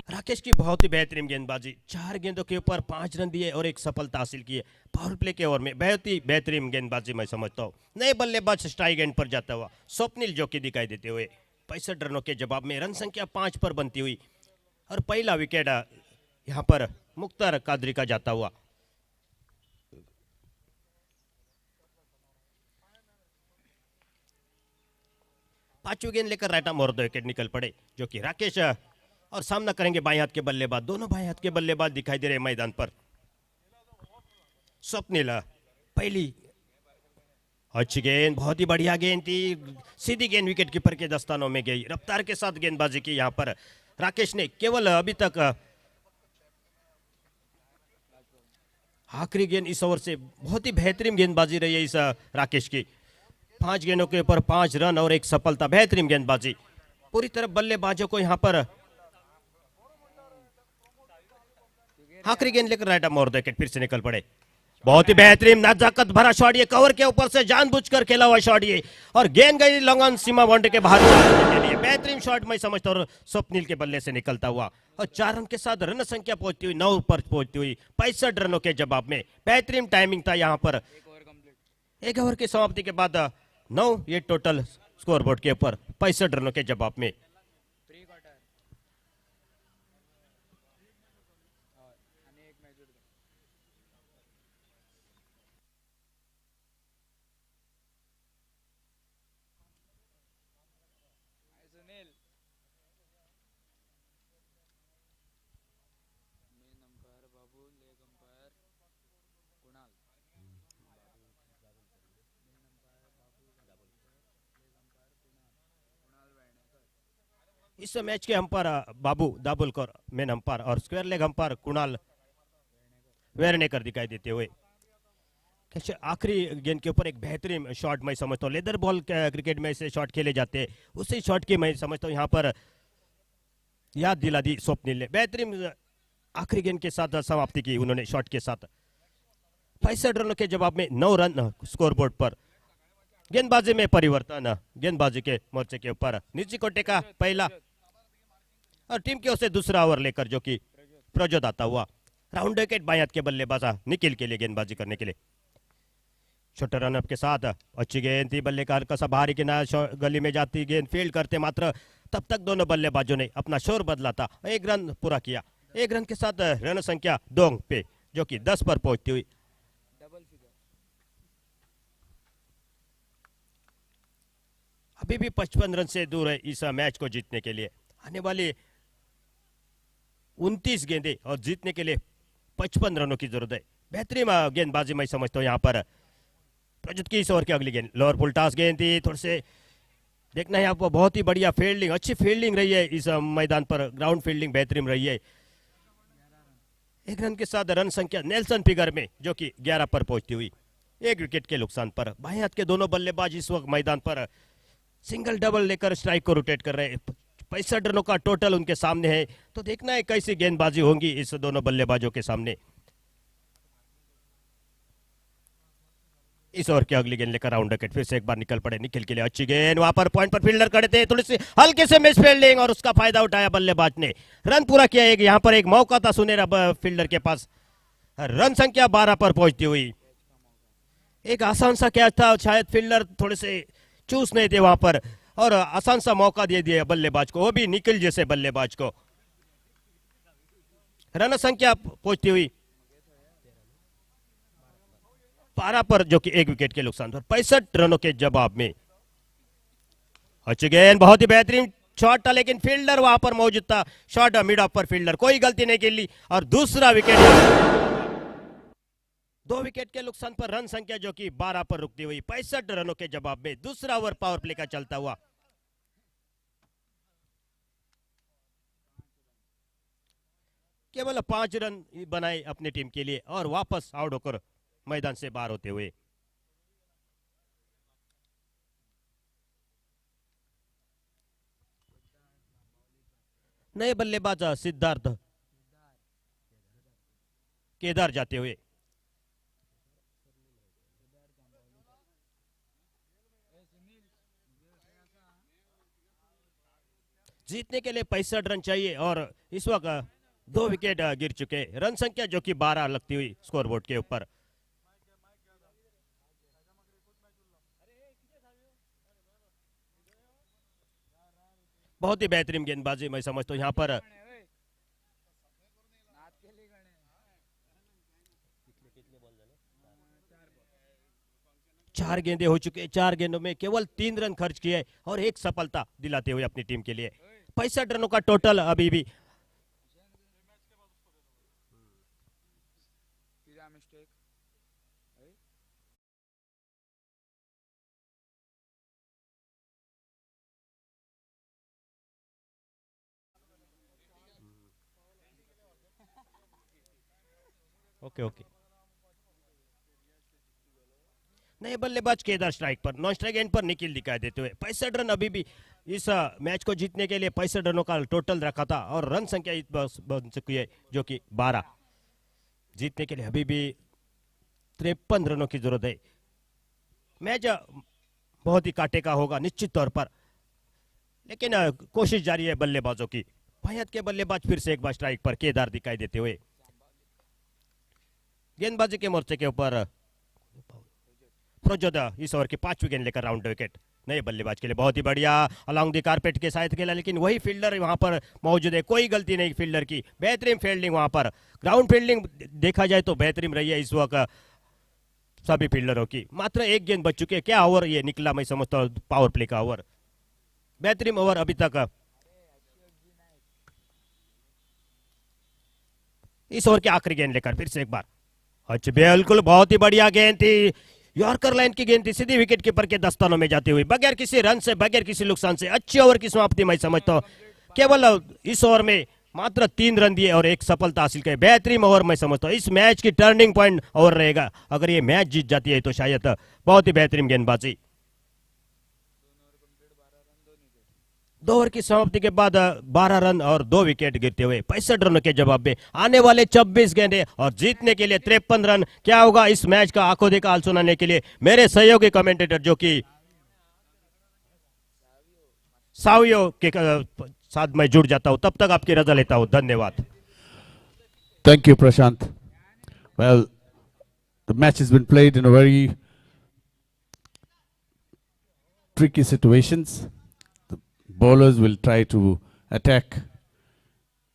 राकेश की बहुत ही बेहतरीन गेंदबाजी, 4 गेंदों के ऊपर 5 रन दिए और एक सफलता हासिल की है पावर प्ले के ओवर में। बहुत ही बेहतरीन गेंदबाजी मैं समझता हूँ। नए बल्लेबाज स्ट्राइक एंड पर जाता हुआ स्वप्निल जोकी दिखाई देते हुए 65 रनों के जवाब में रन संख्या 5 पर बनती हुई, और पहला विकेट यहाँ पर मुख्तार कादरी का जाता हुआ। पांचवी गेंद लेकर राइट आर्म और 2 विकेट निकल पड़े, जो कि राकेश और सामना करेंगे बाएं हाथ के बल्लेबाज। दोनों बाएं हाथ के बल्लेबाज दिखाई दे रहे हैं मैदान पर। स्वप्निल पहली अच्छी गेंद, बहुत ही बढ़िया गेंद थी, सीधी गेंद विकेट कीपर के दस्तानों में गई। रफ्तार के साथ गेंदबाजी की यहाँ पर राकेश ने। केवल अभी तक आखिरी गेंद इस ओवर से बहुत ही बेहतरीन गेंदबाजी रही है इस राकेश की। 5 गेंदों के ऊपर 5 रन और एक सफलता, बेहतरीन गेंदबाजी। पूरी तरह बल्लेबाजों को यहाँ पर आखिरी गेंद लेकर राइट आर्म और विकेट फिर से निकल पड़े। बहुत ही बेहतरीन नजाकत भरा शॉट, ये कवर के ऊपर से जानबूझकर खेला हुआ शॉट ये, और गेंद गई लॉन्ग ऑन सीमा बाउंड्री के बाहर जाने के लिए। बेहतरीन शॉट मैं समझता हूँ स्वप्निल के बल्ले से निकलता हुआ, और 4 रन के साथ रन संख्या पहुंचती हुई 9 पर पहुंचती हुई 65 रनों के जवाब में। बेहतरीन टाइमिंग था यहाँ पर। एक ओवर की समाप्ति के बाद 9 ये टोटल स्कोरबोर्ड के ऊपर 65 रनों के जवाब में। इस मैच के अंपायर बाबू दाभोलकर मेन अंपायर, और square leg umpire Kunal Vernekar दिखाई देते हुए। आखिरी गेंद के ऊपर एक बेहतरीन शॉट मैं समझता हूँ, लेदर बॉल क्रिकेट में ऐसे शॉट खेले जाते हैं, उसी शॉट की मैं समझता हूँ यहाँ पर याद दिला दी स्वप्निल ने। बेहतरीन आखिरी गेंद के साथ समाप्ति की उन्होंने शॉट के साथ। 65 रनों के जवाब में 9 रन स्कोरबोर्ड पर। गेंदबाजी में परिवर्तन, गेंदबाजी के मोर्चे के ऊपर निजी कोटे का पहला और टीम की ओर से दूसरा ओवर लेकर जो कि प्रजोत आता हुआ। राउंड विकेट बाएं हाथ के बल्लेबाज निखिल के लिए गेंदबाजी करने के लिए। छोटे रनअप के साथ अच्छी गेंद थी, बल्लेबाज का बाहरी किनारे गली में जाती गेंद फील्ड करते, मात्र तब तक दोनों बल्लेबाजों ने अपना शोर बदला था। 1 रन पूरा किया। 1 रन के साथ रन संख्या 2 पे जो कि 10 पर पहुंचती हुई। अभी भी 55 रन से दूर है इस मैच को जीतने के लिए। आने वाली 29 गेंदें और जीतने के लिए 55 रनों की जरूरत है। बेहतरीन गेंदबाजी मैं समझता हूँ यहाँ पर प्रजुत की। इस ओवर की अगली गेंद लोअर फुल टॉस गेंद थी, थोड़े से देखना है आपको। बहुत ही बढ़िया फील्डिंग, अच्छी फील्डिंग रही है इस मैदान पर, ग्राउंड फील्डिंग बेहतरीन रही है। 1 रन के साथ रन संख्या नेल्सन फिगर में जो कि 11 पर पहुंचती हुई। 1 विकेट के नुकसान पर बाएं हाथ के दोनों बल्लेबाज इस वक्त मैदान पर सिंगल डबल लेकर स्ट्राइक को रोटेट कर रहे हैं। 65 रनों का टोटल उनके सामने है, तो देखना है कैसी गेंदबाजी होगी इस दोनों बल्लेबाजों के सामने। इस ओवर की अगली गेंद लेकर राउंड विकेट फिर से एक बार निकल पड़े निखिल के लिए। अच्छी गेंद, वहां पर पॉइंट पर फील्डर खड़े थे, थोड़ी सी हल्के से मिस फील्डिंग और उसका फायदा उठाया बल्लेबाज ने, रन पूरा किया। एक यहाँ पर एक मौका था सुनहरा फील्डर के पास। रन संख्या 12 पर पहुंचती हुई। एक आसान सा कैच था, शायद फील्डर थोड़े से चूस नहीं थे वहां पर, और आसान सा मौका दे दिया बल्लेबाज को, वो भी निखिल जैसे बल्लेबाज को। रन संख्या पहुंचती हुई 12 पर जो कि 1 विकेट के नुकसान पर 65 रनों के जवाब में। अच्छी गेंद, बहुत ही बेहतरीन शॉट था, लेकिन फील्डर वहां पर मौजूद था। शॉट मिड ऑफ पर फील्डर, कोई गलती नहीं की, और दूसरा विकेट। 2 विकेट के नुकसान पर रन संख्या जो कि 12 पर रुकती हुई। 65 रनों के जवाब में दूसरा ओवर पावर प्ले का चलता हुआ। केवल 5 रन बनाए अपनी टीम के लिए और वापस आउट होकर मैदान से बाहर होते हुए। नए बल्लेबाज सिद्धार्थ केदार जाते हुए। जीतने के लिए 65 रन चाहिए, और इस वक्त 2 विकेट गिर चुके। रन संख्या जो कि 12 लगती हुई स्कोरबोर्ड के ऊपर। बहुत ही बेहतरीन गेंदबाजी मैं समझता हूँ यहाँ पर। चार गेंदें हो चुके, 4 गेंदों में केवल 3 रन खर्च किए और 1 सफलता दिलाते हुए अपनी टीम के लिए। 65 रनों का टोटल अभी भी। Okay okay. नए बल्लेबाज केदार स्ट्राइक पर, नॉन स्ट्राइक एंड पर निखिल दिखाई देते हुए। 65 रन अभी भी इस मैच को जीतने के लिए 65 रनों का टोटल रखा था, और रन संख्या बन चुकी है जो कि 12। जीतने के लिए अभी भी 53 रनों की जरूरत है। मैच बहुत ही कांटे का होगा निश्चित तौर पर, लेकिन कोशिश जारी है बल्लेबाजों की। भारत के बल्लेबाज फिर से एक बार स्ट्राइक पर केदार दिखाई देते हुए। गेंदबाजी के मोर्चे के ऊपर प्रजोद इस ओवर की 5वीं गेंद लेकर राउंड विकेट। नए बल्लेबाज के लिए बहुत ही बढ़िया अलोंग द कारपेट के साथ खेला, लेकिन वही फील्डर वहां पर मौजूद है, कोई गलती नहीं फील्डर की, बेहतरीन फील्डिंग वहां पर। ग्राउंड फील्डिंग देखा जाए तो बेहतरीन रही है इस वक्त सभी फील्डरों की। मात्र एक गेंद बच चुकी है, क्या ओवर ये निकला, मैं समझता हूँ पावर प्ले का ओवर, बेहतरीन ओवर अभी तक। इस ओवर की आखिरी गेंद लेकर फिर से एक बार, अच्छा बिल्कुल बहुत ही बढ़िया गेंद थी, यॉर्कर लाइन की गेंद थी, सीधी विकेट कीपर के दस्तानों में जाती हुई, बगैर किसी रन से, बगैर किसी नुकसान से अच्छी ओवर की समाप्ति मैं समझता हूँ। केवल इस ओवर में मात्र 3 रन दिए और एक सफलता हासिल की, बेहतरीन ओवर मैं समझता हूँ। इस मैच की टर्निंग पॉइंट ओवर रहेगा, अगर ये मैच जीत जाती है तो शायद। बहुत ही बेहतरीन गेंदबाजी। 2 ओवर की समाप्ति के बाद 12 रन और 2 विकेट गिरते हुए 65 रनों के जवाब में आने वाले 24 गेंदे और जीतने के लिए 53 रन। क्या होगा इस मैच का आंखों देखा हाल सुनाने के लिए मेरे सहयोगी कमेंटेटर जो कि सावियो के साथ मैं जुड़ जाता हूं, तब तक आपकी रजा लेता हूं, धन्यवाद। Thank you, Prashant. Well, the match has been played in a very tricky situations. The bowlers will try to attack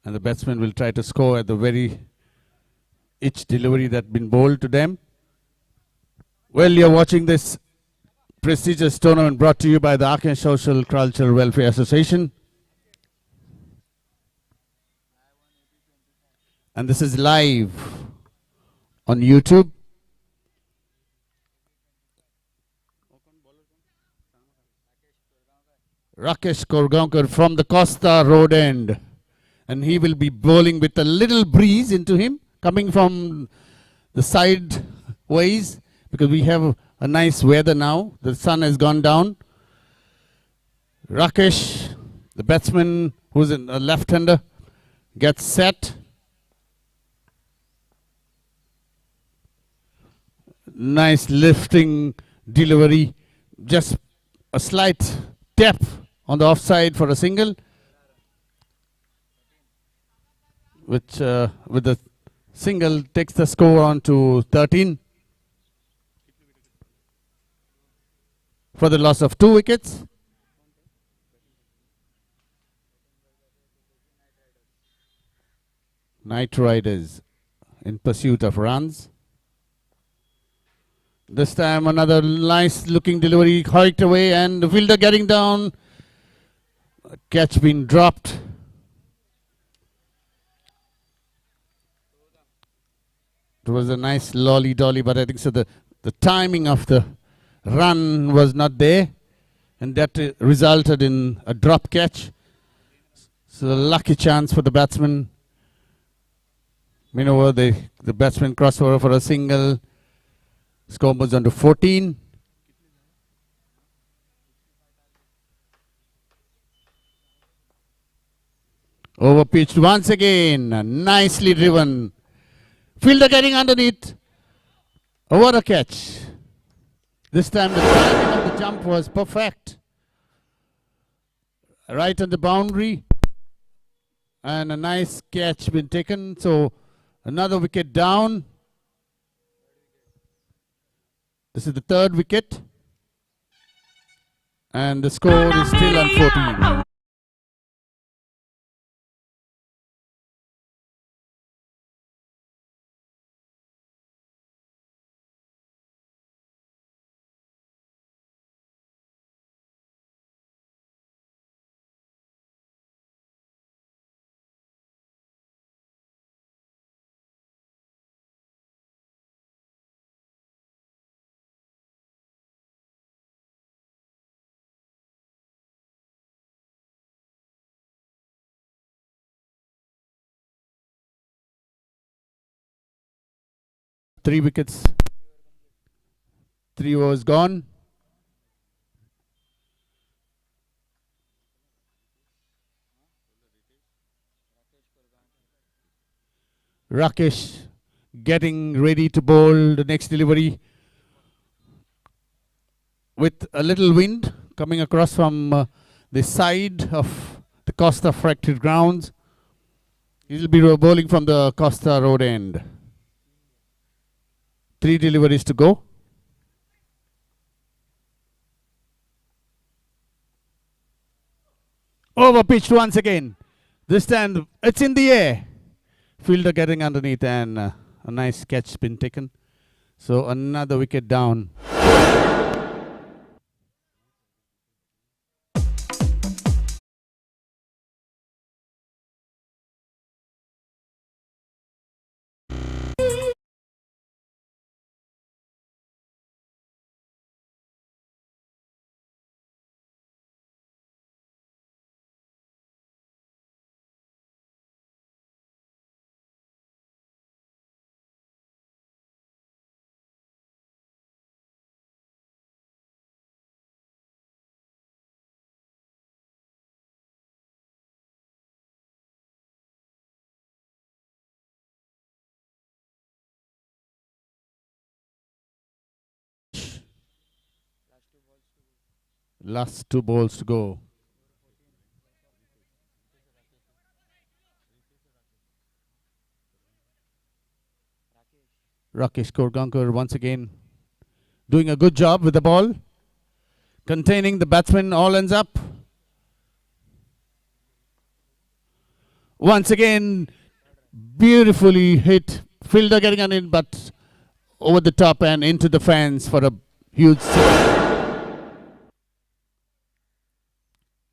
and the batsmen will try to score at the very each delivery that been bowled to them. Well, you're watching this prestigious tournament brought to you by the Arkansas Social Cultural Welfare Association. And this is live on YouTube. Rakesh Korgaonkar from the Costa Road end. And he will be bowling with a little breeze into him, coming from the sideways, because we have a nice weather now. The sun has gone down. Rakesh, the batsman who's a left-hander, gets set. Nice lifting delivery. Just a slight tap on the offside for a single, which with the single takes the score on to 13 for the loss of 2 wickets. Knight Riders in pursuit of runs. This time another nice looking delivery, hiked away, and the fielder getting down. Catch being dropped. It was a nice lolly dolly, but I think so the timing of the run was not there, and that resulted in a drop catch. So a lucky chance for the batsman. Meanwhile, the batsman crossed over for a single. Score moves on to 14. Over pitched once again. Nicely driven. Fielder getting underneath. Oh, what a catch. This time the timing of the jump was perfect. Right on the boundary. And a nice catch been taken. So another wicket down. This is the 3rd wicket. And the score is still on 14. Three wickets. 3 overs gone. Rakesh getting ready to bowl the next delivery with a little wind coming across from the side of the Costa Fractured Grounds. He will be bowling from the Costa Road end. 3 deliveries to go. Over pitched once again. This time it's in the air. Fielder getting underneath and a nice catch been taken. So another wicket down. Last 2 balls to go. Rakesh Korgankar once again doing a good job with the ball. Containing the batsman, all ends up. Once again, beautifully hit. Fielder getting on in, but over the top and into the fans for a huge six.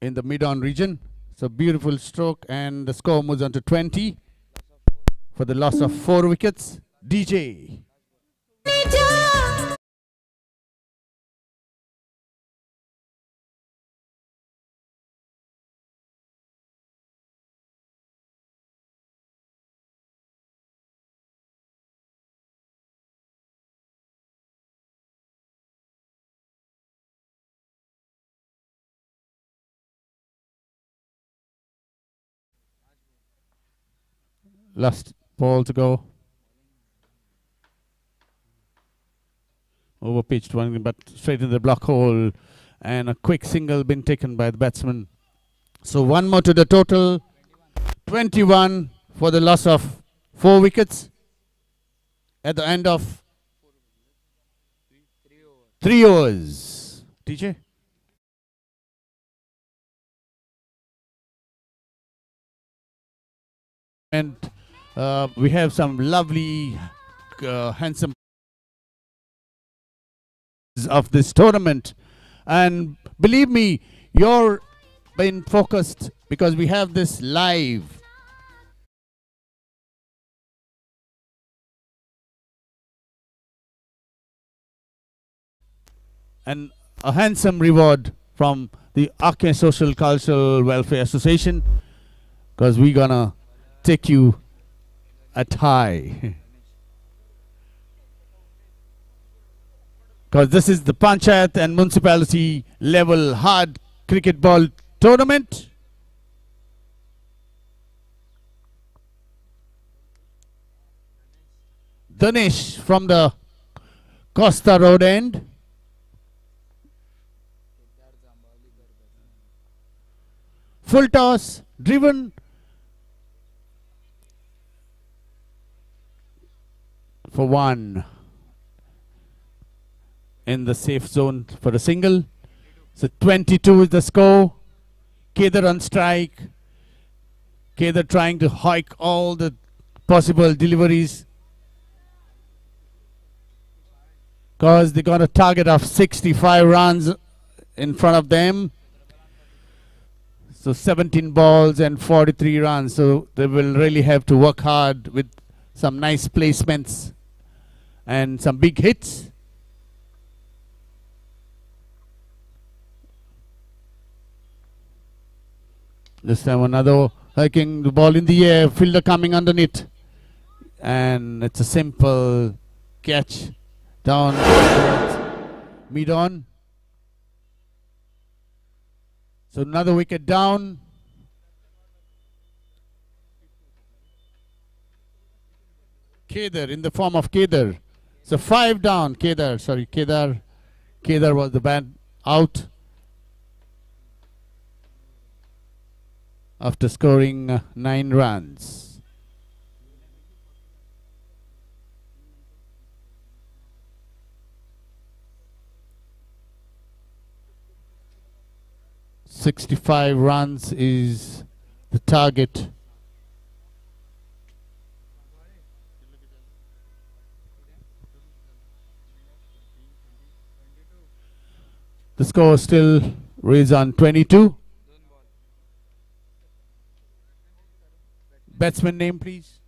In the mid-on region. So beautiful stroke, and the score moves on to 20 for the loss of 4 wickets. DJ. Last ball to go. Over pitched one, but straight in the block hole, and a quick single been taken by the batsman. So 1 more to the total. 21 for the loss of 4 wickets at the end of 3 overs. TJ? And we have some lovely, handsome of this tournament, and believe me, you're been focused because we have this live. And a handsome reward from the Ake Social Cultural Welfare Association, because we're gonna take you a tie. Because this is the Panchayat and Municipality level hard cricket ball tournament. Danesh from the Costa Road end. Full toss, driven. For 1. In the safe zone for a single. So 22 is the score. Kedar on strike. Kedar trying to hike all the possible deliveries, because they got a target of 65 runs in front of them. So 17 balls and 43 runs. So they will really have to work hard with some nice placements and some big hits. This time another hiking the ball in the air, fielder coming underneath. And it's a simple catch down mid on. So another wicket down. Kedar in the form of Kedar. So 5 down. Kedar, sorry, Kedar. Kedar was the bad out after scoring 9 runs. "65 runs is the target." The score still reads on 22. Batsman name, please.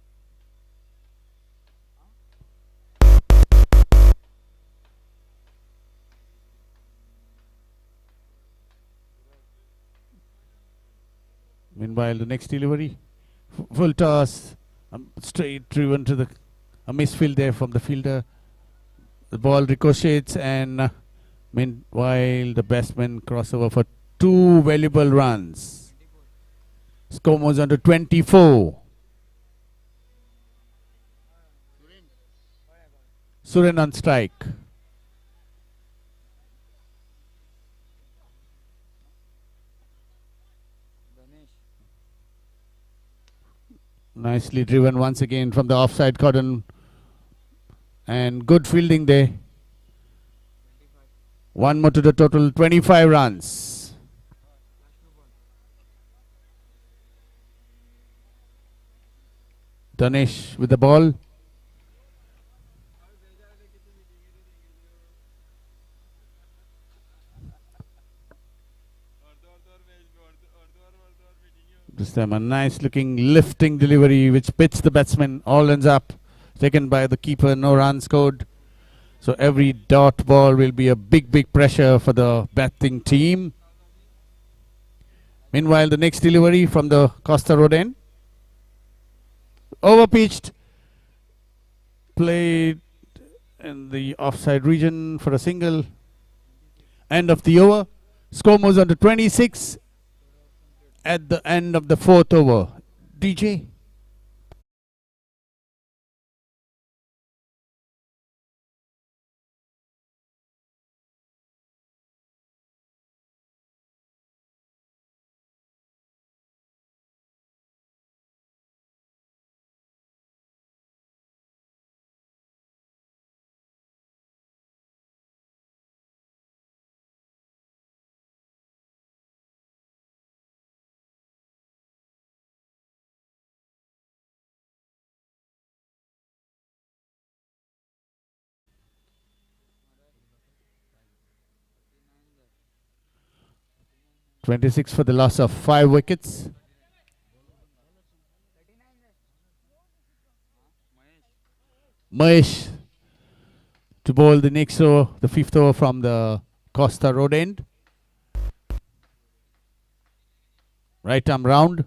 Meanwhile, the next delivery, full toss, straight driven to the a misfield there from the fielder. The ball ricochets, and meanwhile the batsman crossover for 2 valuable runs. Score moves on to 24. Suren on strike. Nicely driven once again from the offside cordon, and good fielding there. 1 more to the total, 25 runs. Danesh with the ball. This time a nice looking lifting delivery which pitched the batsman, all ends up, taken by the keeper, no run scored. So every dot ball will be a big pressure for the batting team. Meanwhile, the next delivery from the Costa Road end. Overpitched, played in the offside region for a single. End of the over. Score moves on to 26 at the end of the 4th over. DJ. "26 for the loss of 5 wickets. Mahesh to bowl the next over, the 5th over from the Costa Road end. Right arm round.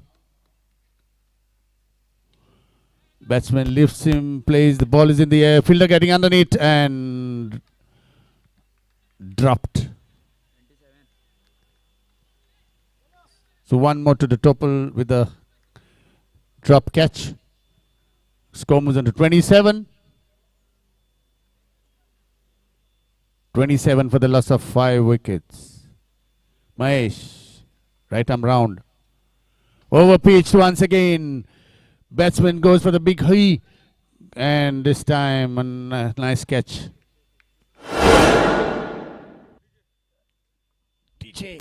Batsman lifts him, plays, the ball is in the air, fielder getting underneath and dropped. So 1 more to the total with the drop catch. Score moves on to 27. 27 for the loss of 5 wickets. Mahesh, right arm round. Over pitched once again. Batsman goes for the big high, and this time a nice catch. DJ.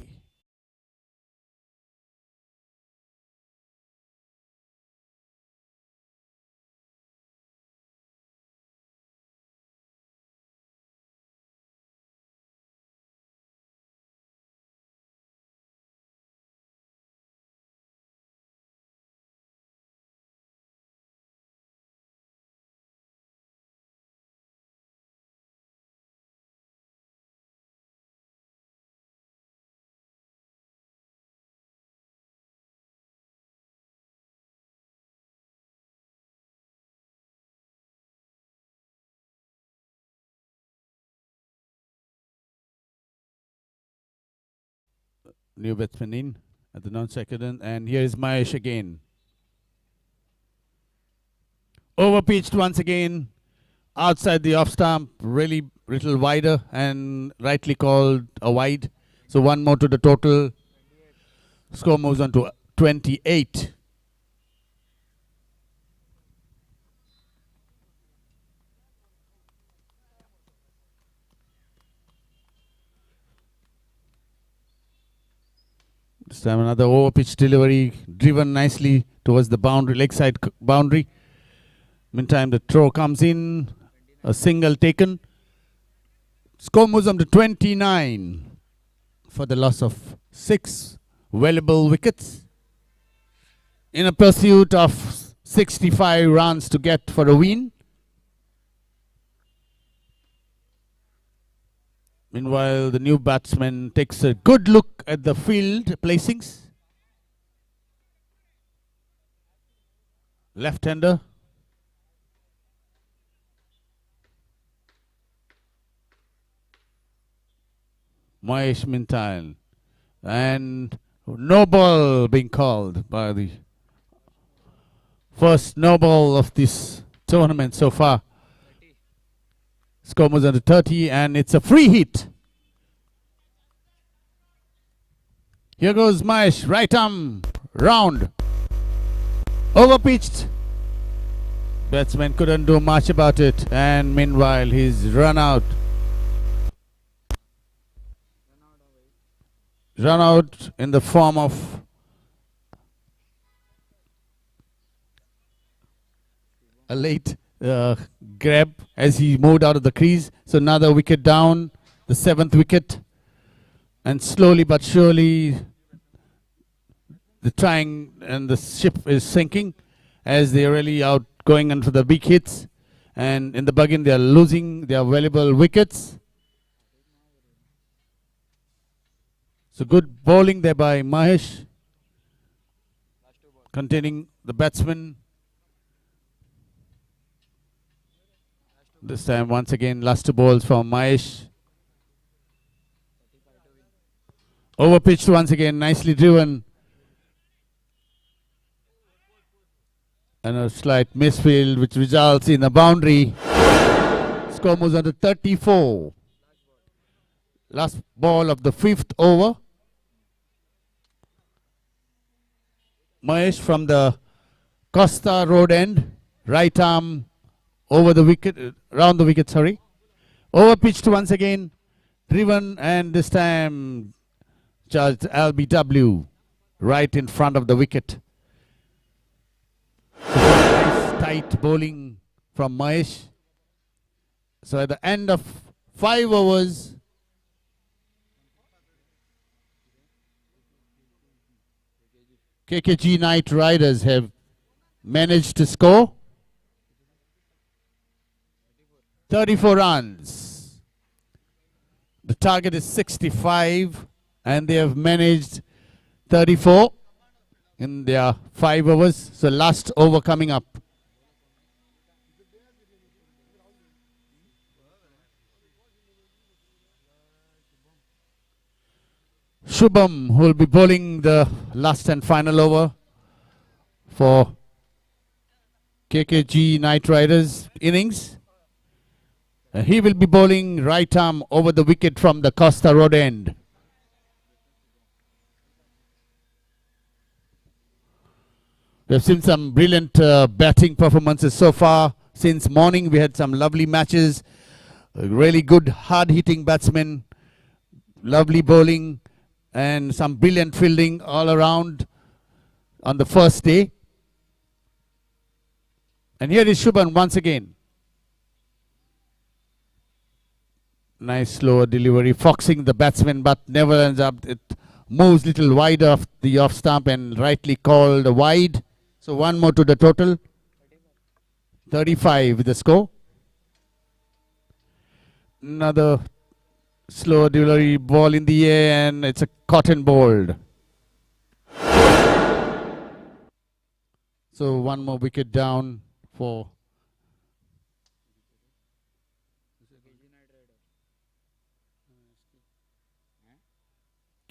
New batsman in at the non-second, and here is Mahesh again. Overpitched once again. Outside the off stump, really little wider and rightly called a wide. So one more to the total. Score moves on to 28. This time another overpitch delivery driven nicely towards the boundary, leg side boundary. Meantime, the throw comes in, a single taken. Score moves on to 29 for the loss of 6 valuable wickets. In a pursuit of 65 runs to get for a win. Meanwhile, the new batsman takes a good look at the field placings. Left-hander. Mahesh Mintal. And no ball being called by the first no ball of this tournament so far. Score moves on to 30 and it's a free hit. Here goes Mahesh, right arm, round. Overpitched. Batsman couldn't do much about it, and meanwhile he's run out. Run out in the form of a late grab as he moved out of the crease. So another wicket down, the 7th wicket. And slowly but surely the trying and the ship is sinking as they are really out going in for the big hits. And in the Buggin they are losing their valuable wickets. So good bowling there by Mahesh, containing the batsman. This time once again last 2 balls from Mahesh. Overpitched once again, nicely driven. And a slight misfield which results in a boundary. Score moves on to 34. Last ball of the 5th over. Mahesh from the Costa Road end, right arm over the wicket, round the wicket, sorry. Overpitched once again, driven, and this time charged LBW right in front of the wicket. So nice tight bowling from Mahesh. So at the end of 5 overs, KKG Knight Riders have managed to score 34 runs. The target is 65 and they have managed 34 in their 5 overs. So last over coming up. Shubham, who will be bowling the last and final over for KKG Knight Riders innings. He will be bowling right arm over the wicket from the Costa Road end. We have seen some brilliant batting performances so far. Since morning we had some lovely matches. Really good hard-hitting batsmen. Lovely bowling. And some brilliant fielding all around on the first day. And here is Shubham once again. Nice slower delivery, foxing the batsman, but never ends up. It moves little wide off the off stump and rightly called wide. So one more to the total. 35 the score. Another slow delivery, ball in the air, and it's a cotton bowled. So one more wicket down for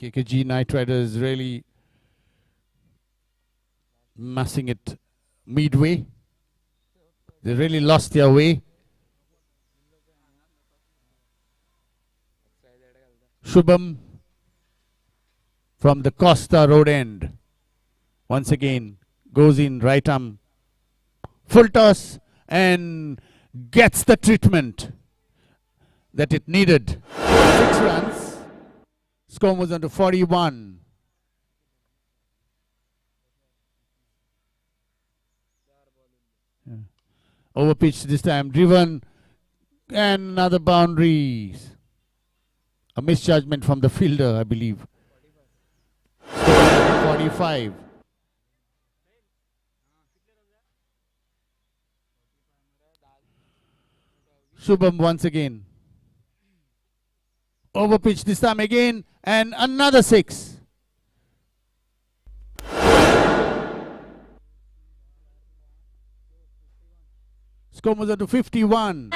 KKG Knight Riders, really massing it midway. They really lost their way. Shubham from the Costa road end. Once again, goes in right arm. Full toss and gets the treatment that it needed. 6 runs. Score moves on to 41. Over pitch this time, driven, and another boundary. A misjudgment from the fielder, I believe. 45. Shubham once again. Over pitch this time again, and another 6. Score moves on to 51.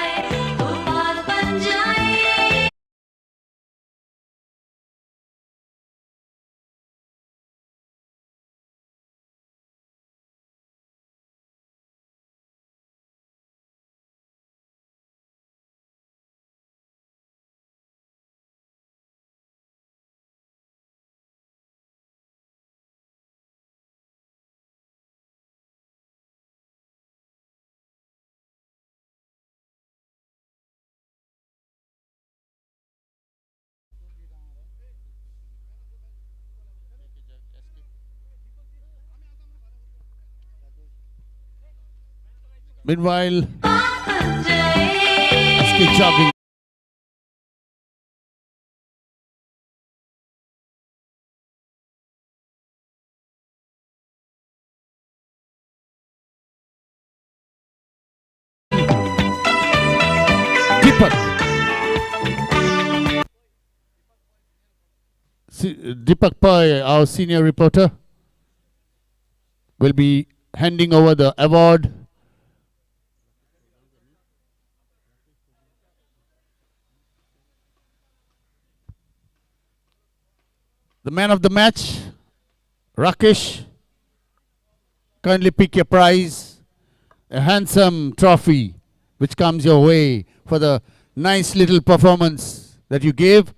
Meanwhile, SK jogging. Deepak. Deepak Pai, our senior reporter, will be handing over the award. The man of the match, Rakesh, kindly pick your prize, a handsome trophy which comes your way for the nice little performance that you gave.